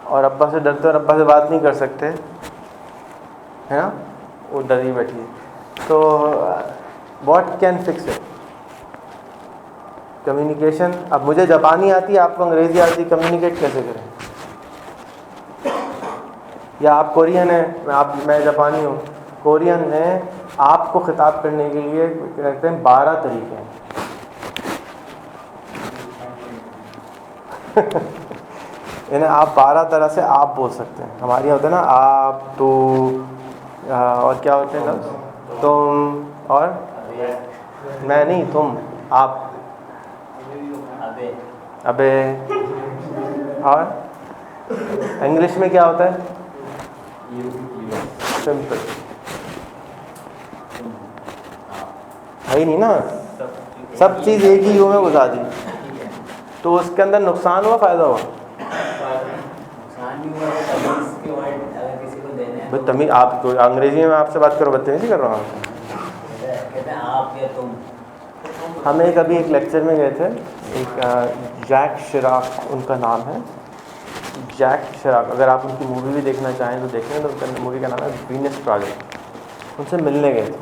और अब्बा से डरते हैं और अब्बा से बात नहीं कर सकते, है ना, वो डर ही बैठी है। तो what can fix it? Communication. अब मुझे जापानी आती है, आपको अंग्रेज़ी आती है, कम्युनिकेट कैसे करें? या आप कोरियन हैं, मैं जापानी हूँ, कोरियन में आपको खिताब करने के लिए कहते हैं 12 तरीके हैं। इन्हें आप 12 तरह से आप बोल सकते हैं। हमारे यहाँ होता है ना आप, तू, और क्या होते हैं लफ्ज़? तुम, और मैं नहीं, तुम, आप, अबे, और इंग्लिश में क्या होता है? सिंपल है ही नहीं ना, सब चीज़ एक ही यू में घुसा दी, तो उसके अंदर नुकसान हुआ फ़ायदा हुआ? भाई तमीज़, आप तो अंग्रेज़ी में आपसे बात करो, बदतमीज़ी कर रहा हूँ आपसे। हम एक लेक्चर में गए थे, एक जैक शिराक उनका नाम है, जैक शिराक। अगर आप उनकी मूवी भी देखना चाहें तो देखें, तो उनका मूवी का नाम है वीनस प्रोजेक्ट। उनसे मिलने गए थे,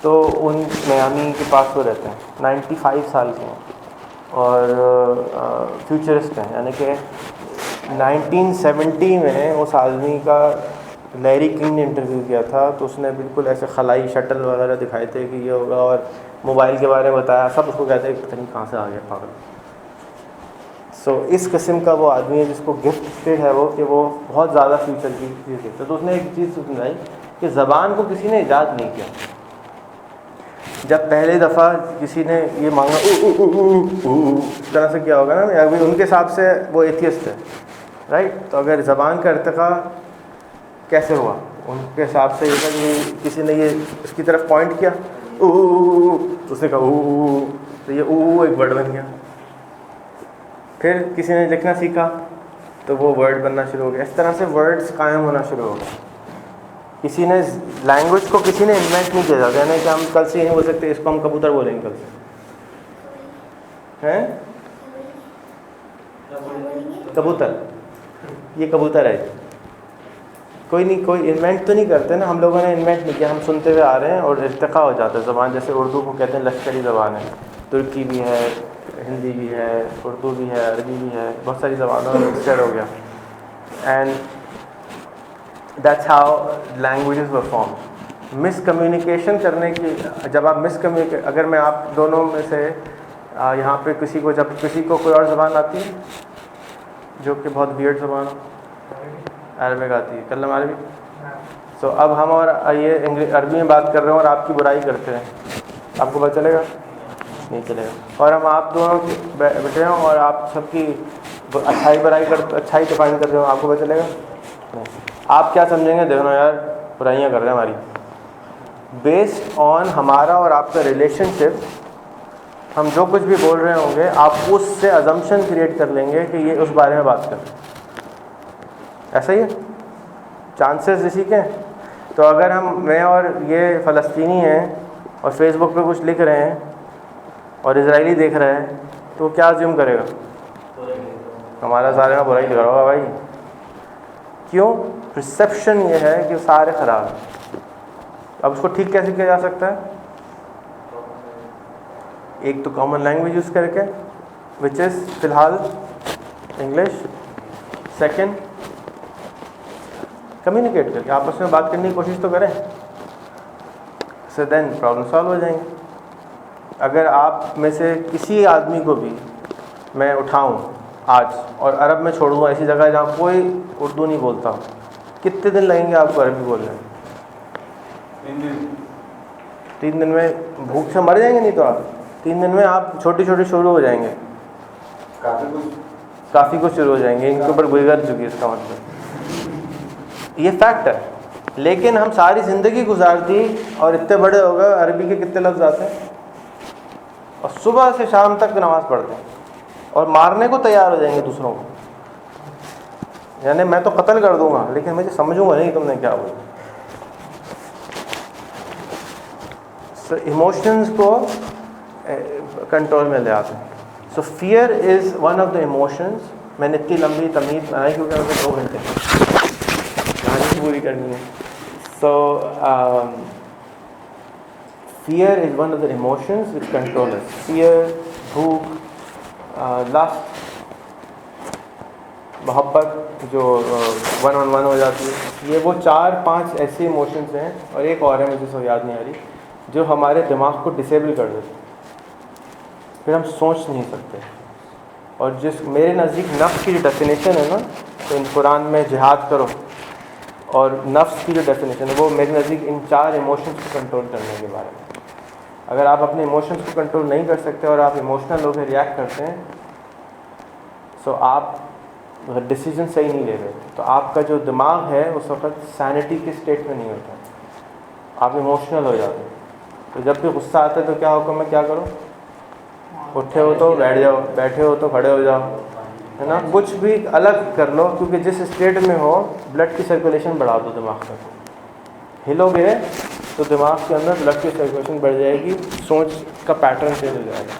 तो उन मियामी के पास वो रहते हैं, 95 साल के हैं और फ्यूचरिस्ट हैं। यानी कि 1970 में उस आदमी का लैरी किंग ने इंटरव्यू किया था, तो उसने बिल्कुल ऐसे खलाई शटल वगैरह दिखाए थे कि ये होगा, और मोबाइल के बारे में बताया। सब उसको कहते हैं पता नहीं कहाँ से आ गया पागल। सो इस किस्म का वो आदमी है जिसको गिफ्टेड है वो, कि वो बहुत ज़्यादा फ्यूचर की चीज़ देखता है। तो उसने एक चीज़ सुनाई कि ज़बान को किसी ने ईजाद नहीं किया। जब पहली दफ़ा किसी ने ये मांगा इस तरह से क्या होगा ना, अभी उनके हिसाब से वो एथियस्ट है, राइट। तो अगर ज़बान का इर्तिक़ा कैसे हुआ उनके हिसाब से, ये था कि किसी ने ये इसकी तरफ पॉइंट किया, तो उसने कहा तो ये एक वर्ड बन गया। फिर किसी ने लिखना सीखा तो वो वर्ड बनना शुरू हो गया। इस तरह से वर्ड्स कायम होना शुरू हो गया। किसी ने लैंग्वेज को किसी ने इन्वेंट नहीं किया जाता, यानी कि हम कल से ये नहीं बोल सकते इसको हम कबूतर बोलेंगे कल से, हैं? कबूतर, ये कबूतर है। कोई नहीं, कोई इन्वेंट तो नहीं करते ना, हम लोगों ने इन्वेंट नहीं किया, हम सुनते हुए आ रहे हैं और इर्तिक़ा हो जाता है ज़बान। जैसे उर्दू को कहते हैं लश्करी ज़बान है, तुर्की भी है, हिंदी भी है, उर्दू भी है, अरबी भी है, बहुत सारी ज़बानों में मिक्सचर हो गया। And that's how languages were form. Miscommunication करने की, जब आप अगर मैं आप दोनों में से यहाँ पे किसी को, जब किसी को कोई और ज़बान आती है जो कि बहुत वियर्ड ज़बान हो, अरबिक आती है, कल्लम अरबी। सो अब हम और ये अरबी में बात कर रहे हैं और आपकी बुराई करते हैं, आपको पता चलेगा? नहीं चलेगा। और हम आप दोनों बैठे हैं और आप सबकी अच्छाई डिफाइन कर रहे हो, आपको पता चलेगा? नहीं। आप क्या समझेंगे? देखो यार बुराइयाँ कर रहे हैं हमारी। बेस्ड ऑन हमारा और आपका रिलेशनशिप, हम जो कुछ भी बोल रहे होंगे आप उससे अजम्पशन क्रिएट कर लेंगे कि ये उस बारे में बात कर रहे हैं। ऐसा ही है, चांसेस इसी के हैं। तो अगर मैं और ये फ़लस्तीनी हैं और फेसबुक पे कुछ लिख रहे हैं और इजरायली देख रहा है तो क्या अज्यूम करेगा? हमारा सारे का बुरा ही होगा भाई। क्यों? रिसेप्शन ये है कि सारे ख़राब हैं। अब उसको ठीक कैसे किया जा सकता है? एक तो कॉमन लैंग्वेज यूज़ करके, विच इज़ फ़िलहाल इंग्लिश। सेकंड, कम्युनिकेट करके आपस में बात करने की कोशिश तो करें, से देन प्रॉब्लम सॉल्व हो जाएंगे। अगर आप में से किसी आदमी को भी मैं उठाऊं आज और अरब में छोड़ूंगा ऐसी जगह जहाँ कोई उर्दू नहीं बोलता, कितने दिन लगेंगे आपको अरबी बोलने में? 3 दिन में भूख से मर जाएंगे। नहीं तो आप 3 दिन में आप छोटी छोटी शुरू हो जाएंगे, काफ़ी कुछ शुरू हो जाएंगे, इनके ऊपर गुजर चुकी है। इसका मतलब ये फैक्ट है। लेकिन हम सारी ज़िंदगी गुजार दी और इतने बड़े हो गए, अरबी के कितने लफ्ज़ आते हैं और सुबह से शाम तक नमाज़ पढ़ते हैं और मारने को तैयार हो जाएंगे दूसरों को, यानी मैं तो कत्ल कर दूंगा लेकिन मुझे समझूंगा नहीं तुमने क्या बोला। सो इमोशंस को कंट्रोल में ले आते हैं। सो fear is one of the emotions. मैंने इतनी लंबी तमीज़ बनाई क्योंकि मुझे 2 घंटे कहानी पूरी करनी है। सो fear is one of the emotions which control us. Fear, भूख, लस्ट, मोहब्बत जो 1 on 1 हो जाती है, ये वो 4-5 ऐसे इमोशंस हैं, और एक और है मुझे सब याद नहीं आ रही, जो हमारे दिमाग को डिसेबल कर देते हैं, फिर हम सोच नहीं सकते। और जिस मेरे नज़दीक नफ्स की जो डेफिनेशन है ना, तो इन कुरान में जिहाद करो, और नफ्स की जो डेफिनेशन है वो मेरे नज़दीक इन 4 इमोशंस को कंट्रोल करने के बारे में। अगर आप अपने इमोशंस को कंट्रोल नहीं कर सकते और आप इमोशनल होकर रिएक्ट करते हैं, तो आप डिसीजन सही नहीं ले रहे। तो आपका जो दिमाग है उस वक्त सैनिटी के स्टेट में नहीं होता, आप इमोशनल हो जाते हैं। तो जब भी गुस्सा आता है तो क्या हुक्म है, क्या करो? उठे हो तो बैठ जाओ, बैठे हो तो खड़े हो जाओ, है ना, कुछ भी अलग कर लो, क्योंकि जिस स्टेट में हो ब्लड की सर्कुलेशन बढ़ा दो दिमाग में। हिलोगे तो दिमाग के अंदर ब्लड की सर्कुलेशन बढ़ जाएगी, सोच का पैटर्न चेंज हो जाएगा।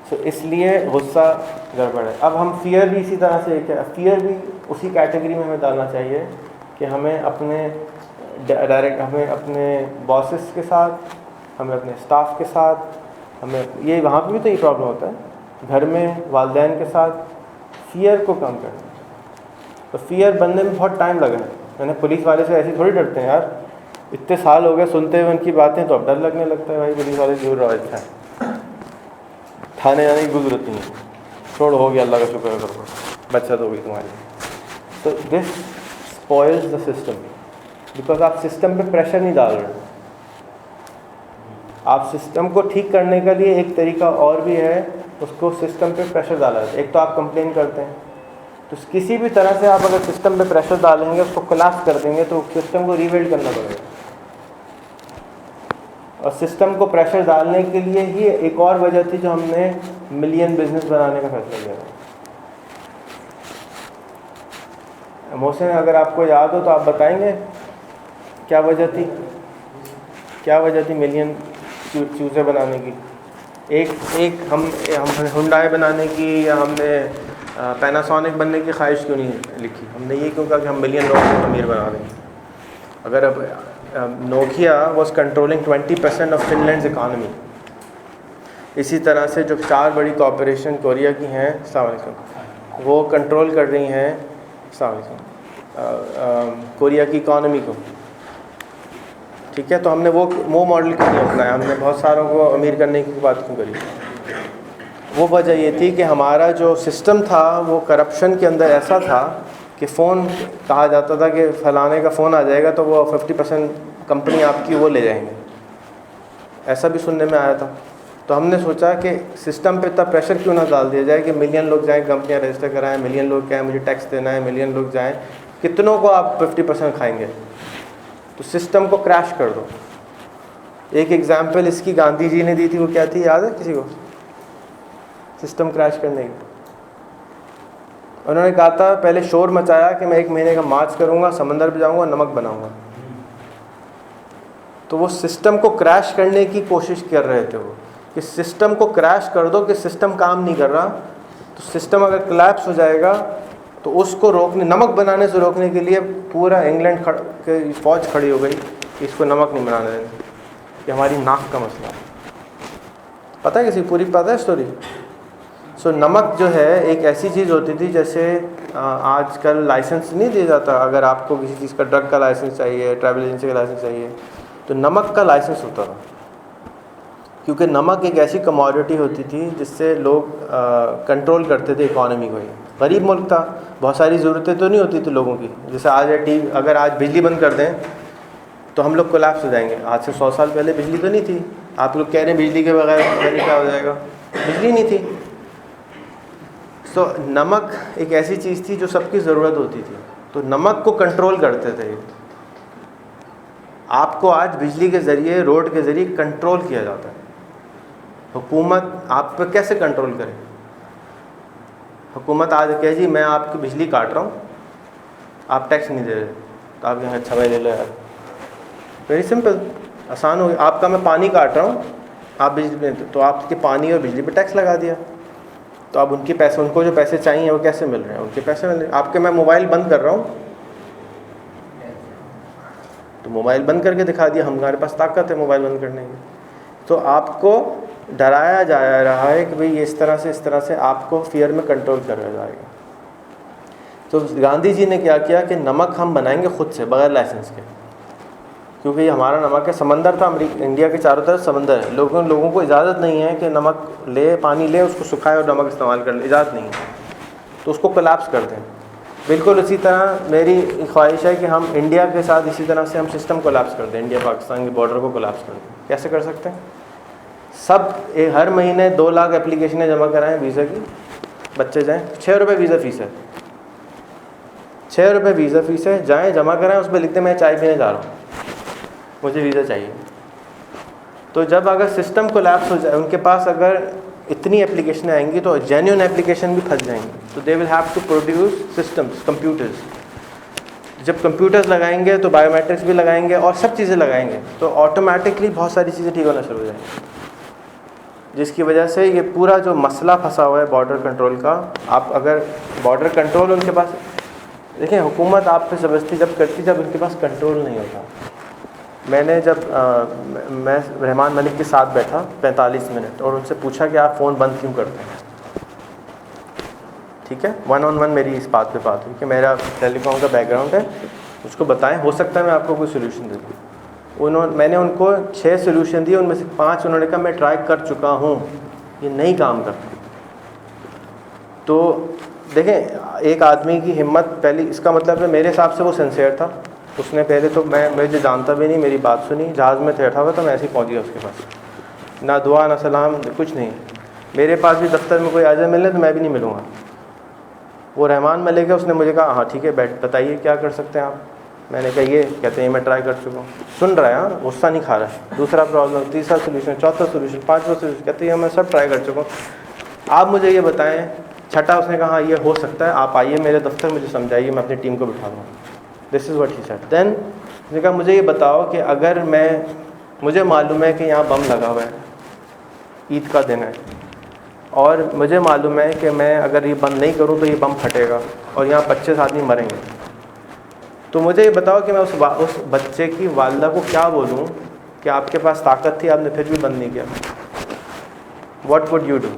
तो इसलिए गुस्सा गड़बड़ है। अब हम फियर भी इसी तरह से, फियर भी उसी कैटेगरी में हमें डालना चाहिए कि हमें अपने हमें अपने बॉसेस के साथ, हमें अपने स्टाफ के साथ, हमें ये वहाँ पे भी तो ये प्रॉब्लम होता है, घर में वालिदैन के साथ फियर को कम करना। तो फियर बनने में बहुत टाइम लगा है। मैंने पुलिस वाले से ऐसे थोड़ी डरते हैं यार, इतने साल हो गए सुनते हुए उनकी बातें, तो अब डर लगने लगता है भाई पुलिस वाले से दूर रहो, अच्छा है, थाने जाने की जरूरत नहीं है, छोड़ हो गया, अल्लाह का शुक्र करो, बचत हो गई तुम्हारी। तो this spoils the system, because आप सिस्टम पे प्रेशर नहीं डाल रहे। आप सिस्टम को ठीक करने के लिए एक तरीका और भी है, उसको सिस्टम पे प्रेशर डाला जाता है। एक तो आप कंप्लेन करते हैं, तो किसी भी तरह से आप अगर सिस्टम पे प्रेशर डालेंगे, उसको कोलैप्स कर देंगे, तो सिस्टम को रीबिल्ड करना पड़ेगा। और सिस्टम को प्रेशर डालने के लिए ही एक और वजह थी जो हमने मिलियन बिजनेस बनाने का फैसला किया था। मोहसिन, अगर आपको याद हो तो आप बताएंगे क्या वजह थी, क्या वजह थी मिलियन चूज़े बनाने की? एक हम हुंडई बनाने की, या हमने पैनासोनिक बनने की ख्वाहिश क्यों नहीं लिखी? हमने ये क्यों कहा कि हम मिलियन लोगों को अमीर बना देंगे? अगर अब Nokia was controlling 20% of Finland's economy, इसी तरह से जो 4 बड़ी कॉरपोरेशन कोरिया की हैं, अस्सलाम वालेकुम, वो कंट्रोल कर रही हैं, अस्सलाम वालेकुम, कोरिया की इकानमी को, ठीक है। तो हमने वो मॉडल क्यों नहीं अपनाया? हमने बहुत सारों को अमीर करने की बात क्यों करी? वो वजह ये थी कि हमारा जो सिस्टम था वो करप्शन के अंदर ऐसा था कि फ़ोन कहा जाता था कि फ़लाने का फ़ोन आ जाएगा तो वो 50% कंपनी आपकी वो ले जाएंगे, ऐसा भी सुनने में आया था। तो हमने सोचा कि सिस्टम पे इतना प्रेशर क्यों ना डाल दिया जाए कि मिलियन लोग जाएँ, कंपनियाँ रजिस्टर कराएँ, मिलियन लोग क्या है मुझे टैक्स देना है, मिलियन लोग जाएँ, कितनों को आप 50% खाएँगे? तो सिस्टम को क्रैश कर दो। एक एग्जाम्पल इसकी गांधी जी ने दी थी, वो क्या थी, याद है किसी को? सिस्टम क्रैश करने की उन्होंने कहा था, पहले शोर मचाया कि मैं 1 महीने का मार्च करूँगा, समंदर पे जाऊँगा, नमक बनाऊँगा। तो वो सिस्टम को क्रैश करने की कोशिश कर रहे थे वो, कि सिस्टम को क्रैश कर दो, कि सिस्टम काम नहीं कर रहा, तो सिस्टम अगर कोलैप्स हो जाएगा तो उसको रोकने, नमक बनाने से रोकने के लिए पूरा इंग्लैंड की फौज खड़ी हो गई कि इसको नमक नहीं बनाने देंगे, ये हमारी नाक का मसला है। पता है किसी पूरी पता है स्टोरी? सो नमक जो है एक ऐसी चीज़ होती थी, जैसे आजकल लाइसेंस नहीं दिया जाता, अगर आपको किसी चीज़ का ड्रग का लाइसेंस चाहिए, ट्रैवल एजेंसी का लाइसेंस चाहिए, तो नमक का लाइसेंस होता था। क्योंकि नमक एक ऐसी कमोडिटी होती थी जिससे लोग कंट्रोल करते थे इकोनॉमी को। गरीब मुल्क था, बहुत सारी ज़रूरतें तो नहीं होती थी लोगों की। जैसे आज अगर आज बिजली बंद कर दें तो हम लोग कोलैप्स हो जाएंगे। आज से 100 साल पहले बिजली तो नहीं थी। आप लोग कह रहे हैं बिजली के बगैर क्या हो जाएगा, बिजली नहीं थी। तो नमक एक ऐसी चीज़ थी जो सबकी ज़रूरत होती थी, तो नमक को कंट्रोल करते थे। आपको आज बिजली के ज़रिए, रोड के ज़रिए कंट्रोल किया जाता है। हुकूमत आप पे कैसे कंट्रोल करे? हुकूमत आज कहे जी मैं आपकी बिजली काट रहा हूँ, आप टैक्स नहीं दे रहे, तो आप कहेंगे अच्छा भाई ले लो यार, वेरी सिंपल, आसान हो गया। आपका मैं पानी काट रहा हूँ, आप बिजली, तो आपके पानी और बिजली पे टैक्स लगा दिया, तो अब उनके पैसे, उनको जो पैसे चाहिए वो कैसे मिल रहे हैं? उनके पैसे मिल रहे हैं। आपके मैं मोबाइल बंद कर रहा हूँ, तो मोबाइल बंद करके दिखा दिया, हमारे पास ताकत है मोबाइल बंद करने की। तो आपको डराया जा रहा है कि भाई ये इस तरह से आपको फियर में कंट्रोल करा जाएगा। तो गांधी जी ने क्या किया कि नमक हम बनाएंगे खुद से, बगैर लाइसेंस के, क्योंकि ये हमारा नमक है। समंदर था, इंडिया के चारों तरफ समंदर है, लोगों को इजाज़त नहीं है कि नमक ले, पानी ले, उसको सुखाए और नमक इस्तेमाल कर ले, इजाज़त नहीं है, तो उसको कोलैप्स कर दें। बिल्कुल उसी तरह मेरी ख्वाहिश है कि हम इंडिया के साथ इसी तरह से हम सिस्टम कोलैप्स कर दें, इंडिया पाकिस्तान के बॉर्डर को कोलैप्स कर दें। कैसे कर सकते हैं? हर महीने 2 लाख एप्लीकेशनें जमा कराएं वीज़ा की, बच्चे जाएं, 6 रुपये वीज़ा फ़ीस है, 6 रुपये वीज़ा फ़ीस है, जाएं जमा कराएं, उस पर लिखते मैं चाय पीने जा रहा हूँ, मुझे वीज़ा चाहिए। तो जब अगर सिस्टम कोलैप्स हो जाए, उनके पास अगर इतनी एप्लीकेशनें आएंगी तो जेन्युइन एप्लीकेशन भी फंस जाएंगी। तो they will have to produce systems, computers. जब कंप्यूटर्स लगाएंगे तो बायोमेट्रिक्स भी लगाएंगे और सब चीज़ें लगाएंगे, तो ऑटोमेटिकली बहुत सारी चीज़ें ठीक होना शुरू हो जाएंगी, जिसकी वजह से ये पूरा जो मसला फंसा हुआ है बॉर्डर कंट्रोल का, आप अगर बॉर्डर कंट्रोल उनके पास, देखिए हुकूमत आप पे ज़बरदस्ती जब करती, जब उनके पास कंट्रोल नहीं होता। मैंने जब मैं रहमान मलिक के साथ बैठा 45 मिनट और उनसे पूछा कि आप फ़ोन बंद क्यों करते हैं, ठीक है, 1-on-1 मेरी इस बात पे बात हुई कि मेरा टेलीकॉम का बैकग्राउंड है, उसको बताएं, हो सकता है मैं आपको कोई सोल्यूशन दे दूँ। मैंने उनको 6 सोल्यूशन दिए, उनमें से 5 उन्होंने कहा मैं ट्राई कर चुका हूँ, ये नहीं काम करता। तो देखें, एक आदमी की हिम्मत, पहली इसका मतलब है मेरे हिसाब से वो सिंसियर था। उसने पहले तो मुझे जानता भी नहीं, मेरी बात सुनी, जहाज़ में बैठा हुआ तो मैं ऐसे ही पहुँच गया उसके पास, ना दुआ ना सलाम कुछ नहीं। मेरे पास भी दफ्तर में कोई आ जाए मिलने तो मैं भी नहीं मिलूँगा। वो रहमान मलिक है, उसने मुझे कहा हाँ ठीक है बताइए क्या कर सकते हैं आप। मैंने कहा ये, कहते हैं मैं ट्राई कर चुका हूँ। सुन रहा है, हाँ, गुस्सा नहीं खा रहा है। दूसरा प्रॉब्लम, तीसरा सोल्यूशन, चौथा सोल्यूशन, 5वां सोल्यूशन, कहते हैं मैं सब ट्राई कर चुका हूँ, आप मुझे ये बताएं। छठा उसने कहा हाँ ये हो सकता है, आप आइए मेरे दफ्तर, मुझे समझाइए, मैं अपनी टीम को बिठा दूँ। This is what he said. Then उसने कहा मुझे ये बताओ कि अगर मुझे मालूम है कि यहाँ बम लगा हुआ है, ईद का दिन है, और मुझे मालूम है कि मैं अगर ये बंद नहीं करूँ तो ये बम फटेगा और यहाँ 25 आदमी मरेंगे, तो मुझे ये बताओ कि मैं उस बच्चे की वालिदा को क्या बोलूँ कि आपके पास ताकत थी, आपने फिर भी बंद नहीं किया। What would you do?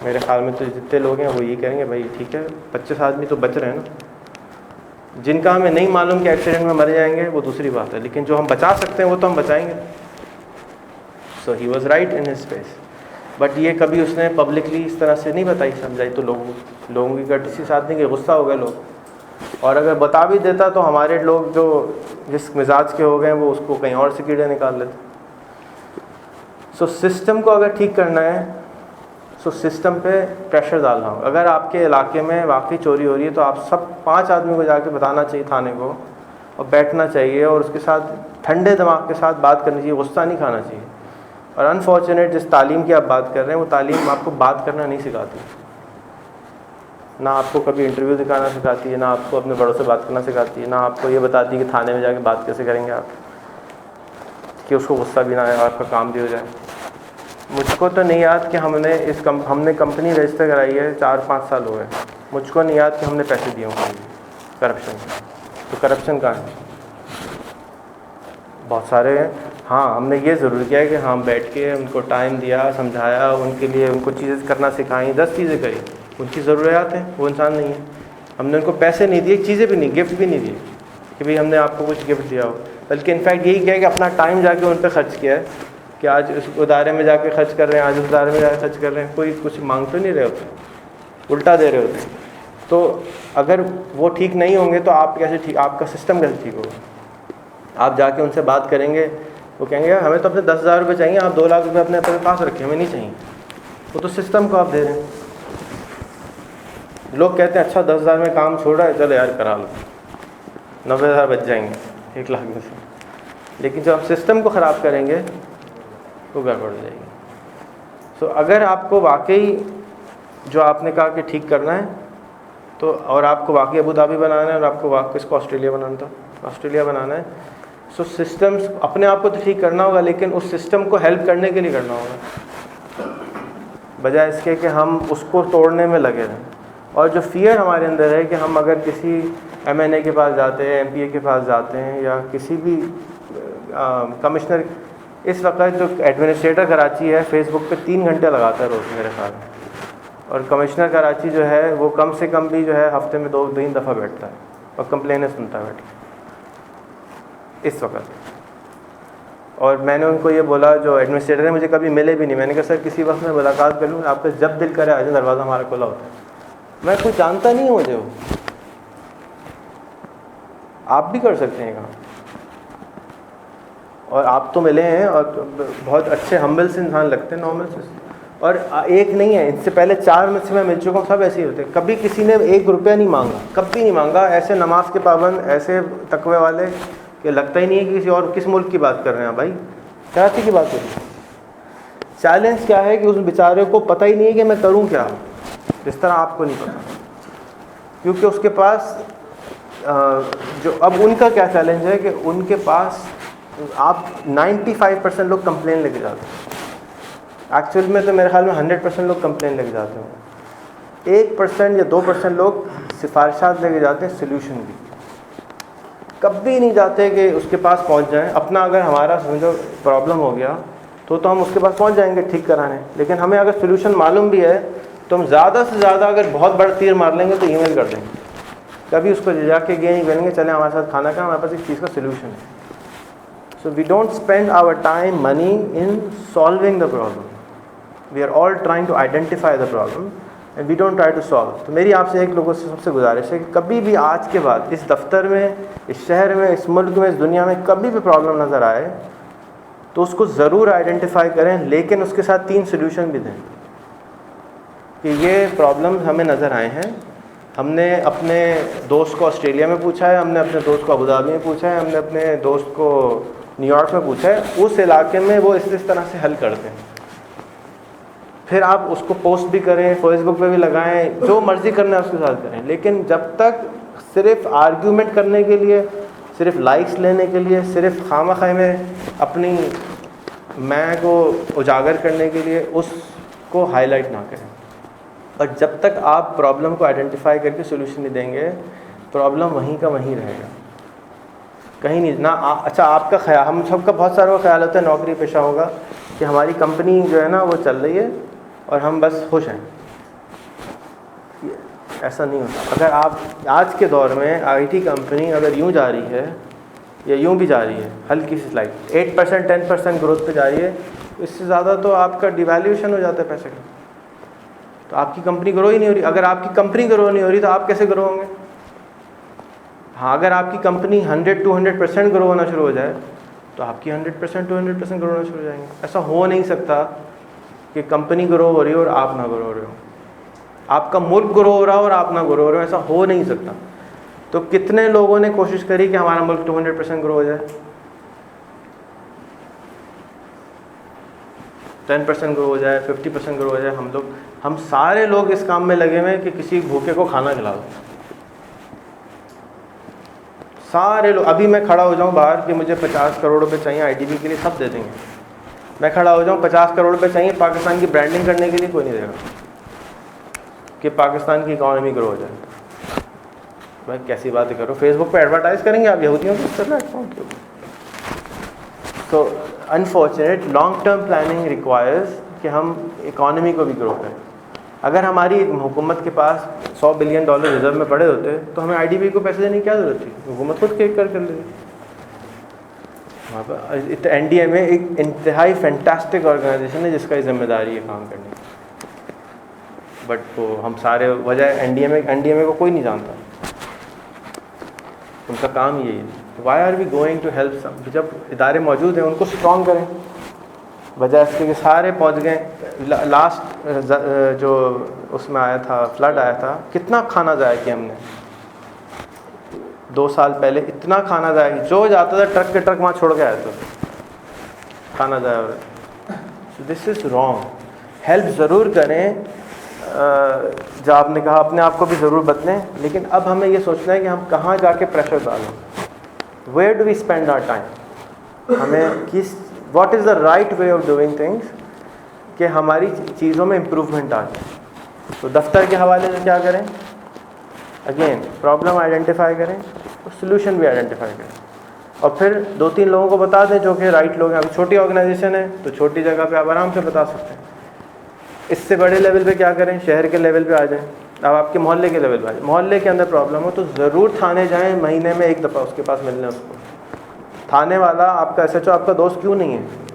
मेरे ख्याल में तो जितने लोग हैं वो ये कहेंगे भाई ठीक है, 25 आदमी तो बच रहे हैं ना। जिनका हमें नहीं मालूम कि एक्सीडेंट में मर जाएंगे वो दूसरी बात है, लेकिन जो हम बचा सकते हैं वो तो हम बचाएंगे। So he was right in his space. But ये कभी उसने पब्लिकली इस तरह से नहीं बताई, समझाई, तो लोगों की कर्टसी साथ नहीं कि गुस्सा हो गए लोग। और अगर बता भी देता तो हमारे लोग जो जिस मिजाज के हो गए वो उसको कहीं और से कीड़े निकाल लेते। सो सिस्टम को अगर ठीक करना है, सो सिस्टम पे प्रेशर डालना हो। अगर आपके इलाके में वाकई चोरी हो रही है तो आप सब 5 आदमी को जाके बताना चाहिए थाने को, और बैठना चाहिए और उसके साथ ठंडे दिमाग के साथ बात करनी चाहिए, गुस्सा नहीं खाना चाहिए। और अनफॉर्चुनेट जिस तालीम की आप बात कर रहे हैं वो तालीम आपको बात करना नहीं सिखाती, ना आपको कभी इंटरव्यू दिखाना सिखाती है, ना आपको अपने बड़ों से बात करना सिखाती है, ना आपको ये बताती है कि थाने में जाके बात कैसे करेंगे आप कि उसको गुस्सा भी ना आए और आपका काम भी हो जाए। मुझको तो नहीं याद कि हमने कंपनी रजिस्टर कराई है 4-5 साल हो गए, मुझको नहीं याद कि हमने पैसे दिए होंगे करप्शन। तो करप्शन कहाँ है? बहुत सारे हैं। हाँ, हमने ये ज़रूर किया है कि हाँ बैठ के उनको टाइम दिया, समझाया, उनके लिए उनको चीज़ें करना सिखाई, 10 चीज़ें करी। उनकी ज़रूरियात है, वो इंसान नहीं है। हमने उनको पैसे नहीं दिए, चीज़ें भी नहीं, गिफ्ट भी नहीं दिए कि भाई हमने आपको कुछ गिफ्ट दिया हो, बल्कि इनफैक्ट यही किया कि अपना टाइम जाके उन पर खर्च किया है कि आज उस इदारे में जाके खर्च कर रहे हैं, आज उस इदारे में जाके खर्च कर रहे हैं। कोई कुछ मांग तो नहीं रहे होते, उल्टा दे रहे होते। तो अगर वो ठीक नहीं होंगे तो आप कैसे ठीक, आपका सिस्टम कैसे ठीक होगा? आप जाके उनसे बात करेंगे, वो कहेंगे यार हमें तो अपने 10,000 रुपये चाहिए, आप 2 लाख रुपये अपने पास रखें, हमें नहीं चाहिए। वो तो सिस्टम को आप दे रहे हैं। लोग कहते हैं अच्छा 10,000 में काम छोड़ रहा है, चलो यार करा लो, 90,000 बच जाएंगे 1 लाख में से। लेकिन जब हम सिस्टम को ख़राब करेंगे तो गड़बड़ हो जाएगी। सो अगर आपको वाकई जो आपने कहा कि ठीक करना है तो, और आपको वाकई अबू धाबी बनाना है और आपको वाकई इसको ऑस्ट्रेलिया बनाना था, ऑस्ट्रेलिया बनाना है, सो सिस्टम्स अपने आप को तो ठीक करना होगा, लेकिन उस सिस्टम को हेल्प करने के लिए करना होगा, बजाय इसके कि हम उसको तोड़ने में लगे रहें। और जो फियर हमारे अंदर है कि हम अगर किसी MNA के पास जाते हैं, MPA के पास जाते हैं, या किसी भी कमिश्नर, इस वक्त जो एडमिनिस्ट्रेटर कराची है फेसबुक पे 3 घंटे लगाता है रोज़ मेरे ख्याल में, और कमिश्नर कराची जो है वो कम से कम भी जो है हफ्ते में 2-3 दफ़ा बैठता है और कंप्लेनें सुनता है बैठ के इस वक्त। और मैंने उनको ये बोला, जो एडमिनिस्ट्रेटर है, मुझे कभी मिले भी नहीं, मैंने कहा सर किसी वक्त मैं मुलाकात कर लूँ, आपका जब दिल करे आ जाए, दरवाज़ा हमारा खुला होता है। मैं कुछ जानता नहीं हूँ मुझे, वो आप भी कर सकते हैं काम, और आप तो मिले हैं और बहुत अच्छे हम्बल से इंसान लगते हैं, नॉर्मल से। और एक नहीं है, इससे पहले 4 में से मैं मिल चुका हूँ, सब ऐसे ही होते हैं। कभी किसी ने 1 रुपया नहीं मांगा, कभी नहीं मांगा। ऐसे नमाज के पाबंद, ऐसे तकवे वाले कि लगता ही नहीं है कि किसी और किस मुल्क की बात कर रहे हैं भाई, कराची की बात हो रही है। चैलेंज क्या है कि उस बेचारे को पता ही नहीं है कि मैं करूँ क्या, जिस तरह आपको नहीं पता, क्योंकि उसके पास जो अब उनका क्या चैलेंज है कि उनके पास आप 95% लोग कंप्लेन लेके जाते हैं। एक्चुअल में तो मेरे ख्याल में 100% लोग कंप्लेन लेके जाते हैं। 1% या 2% लोग सिफारिशात लेके जाते हैं, सोल्यूशन भी कभी नहीं जाते कि उसके पास पहुंच जाएं। अपना अगर हमारा समझो प्रॉब्लम हो गया तो हम उसके पास पहुंच जाएंगे ठीक कराने, लेकिन हमें अगर सोल्यूशन मालूम भी है तो हम ज़्यादा से ज़्यादा अगर बहुत बड़ा तीर मार लेंगे तो ईमेल कर देंगे, कभी उसको जाके ये नहीं करेंगे चले हमारे साथ खाना खाएं, हमारे पास एक चीज़ का सोल्यूशन है। So we don't spend our time, money in solving the problem. We are all trying to identify the problem and we don't try to solve. तो मेरी आपसे एक लोगों से सबसे गुजारिश है कि कभी भी आज के बाद इस दफ्तर में, इस शहर में, इस मुल्क में, इस दुनिया में कभी भी प्रॉब्लम नज़र आए तो उसको ज़रूर आइडेंटिफाई करें, लेकिन उसके साथ 3 सोल्यूशन भी दें कि ये प्रॉब्लम हमें नज़र आए हैं। हमने अपने दोस्त को ऑस्ट्रेलिया में पूछा है, हमने अपने दोस्त को अबू धाबी में पूछा है, हमने अपने दोस्त को न्यूयॉर्क में पूछा है, उस इलाके में वो इस तरह से हल करते हैं। फिर आप उसको पोस्ट भी करें, फेसबुक पे भी लगाएं, जो मर्ज़ी करना है उसके साथ करें, लेकिन जब तक सिर्फ आर्ग्यूमेंट करने के लिए, सिर्फ लाइक्स लेने के लिए, सिर्फ खामखा में अपनी मैं को उजागर करने के लिए उसको हाईलाइट ना करें। और जब तक आप प्रॉब्लम को आइडेंटिफाई करके सोल्यूशन नहीं देंगे, प्रॉब्लम वहीं का वहीं रहेगा, कहीं नहीं ना। अच्छा, आपका ख्याल, हम सबका बहुत सारा ख्याल होता है नौकरी पेशा होगा कि हमारी कंपनी जो है ना वो चल रही है और हम बस खुश हैं। ऐसा नहीं होता। अगर आप आज के दौर में IT कंपनी अगर यूँ जा रही है या यूँ भी जा रही है, हल्की सी स्लाइड 8% 10% ग्रोथ पे जा रही है, इससे ज़्यादा तो आपका डिवैल्यूएशन हो जाता है पैसे का, तो आपकी कंपनी ग्रो ही नहीं हो रही। अगर आपकी कंपनी ग्रो नहीं हो रही तो आप कैसे ग्रो होंगे? हाँ, अगर आपकी कंपनी 100-200% ग्रो होना शुरू हो जाए तो आपकी 100%-200% ग्रो होना शुरू हो जाएंगे। ऐसा हो नहीं सकता कि कंपनी ग्रो हो रही हो और आप ना ग्रो हो रहे हो, आपका मुल्क ग्रो हो रहा हो और आप ना ग्रो हो रहे हो, ऐसा हो नहीं सकता। तो कितने लोगों ने कोशिश करी कि हमारा मुल्क 200% ग्रो हो जाए? 10% ग्रो हो जाए, 50% ग्रो हो जाए, हम सारे लोग इस काम में लगे हुए हैं कि किसी भूखे को खाना खिला दो। सारे लोग, अभी मैं खड़ा हो जाऊं बाहर कि मुझे 50 करोड़ रुपए चाहिए आईडीबी के लिए, सब दे देंगे। मैं खड़ा हो जाऊं 50 करोड़ रुपए चाहिए पाकिस्तान की ब्रांडिंग करने के लिए, कोई नहीं देगा कि पाकिस्तान की इकॉनमी ग्रो हो जाए। भाई कैसी बात करो, फेसबुक पे एडवर्टाइज करेंगे आप यहूदियों के प्लेटफॉर्म के ऊपर। तो unfortunate long term planning requires कि हम इकॉनमी को भी ग्रो करें। अगर हमारी हुकूमत के पास $100 बिलियन रिजर्व में पड़े होते तो हमें आईडीबी को पैसे देने की क्या ज़रूरत थी, हुकूमत खुद केक कर लेती। वहाँ पर एनडीएमए एक इंतहाई फैंटास्टिक ऑर्गेनाइजेशन है जिसका जिम्मेदारी है काम करने की, बट वो हम सारे वजह एनडीएमए को कोई नहीं जानता, उनका काम यही है। Why are we going to help? जब इदारे मौजूद हैं उनको स्ट्रॉन्ग करें, वजह इसके कि सारे पहुंच गए। लास्ट जो उसमें आया था, फ्लड आया था, कितना खाना ज़ाया किया हमने 2 साल पहले, इतना खाना ज़ाया किया, जो जाता था ट्रक के ट्रक वहाँ छोड़ के आया था, खाना ज़ाया हो रहा है। सो दिस इज़ रॉन्ग। हेल्प ज़रूर करें, जो आपने कहा अपने आप को भी ज़रूर बदलें, लेकिन अब हमें ये सोचना है कि हम कहाँ जाके प्रेशर डालें, where do we spend our time, हमें किस what is the right way of doing things कि हमारी चीज़ों में इम्प्रूवमेंट आ जाए। तो दफ्तर के हवाले से क्या करें, अगेन प्रॉब्लम आइडेंटिफाई करें और सोल्यूशन भी आइडेंटिफाई करें, और फिर 2-3 लोगों को बता दें जो कि राइट लोग हैं। अभी छोटी ऑर्गेनाइजेशन है तो छोटी जगह पे आप आराम से बता सकते हैं। इससे बड़े लेवल पे क्या करें, शहर के लेवल पे आ जाएं, अब आपके मोहल्ले के लेवल पे आ जाए। मोहल्ले के अंदर प्रॉब्लम हो तो ज़रूर थाने जाएं, महीने में 1 दफ़ा उसके पास मिलने उसको। थाने वाला आपका एसएचओ आपका दोस्त क्यों नहीं है?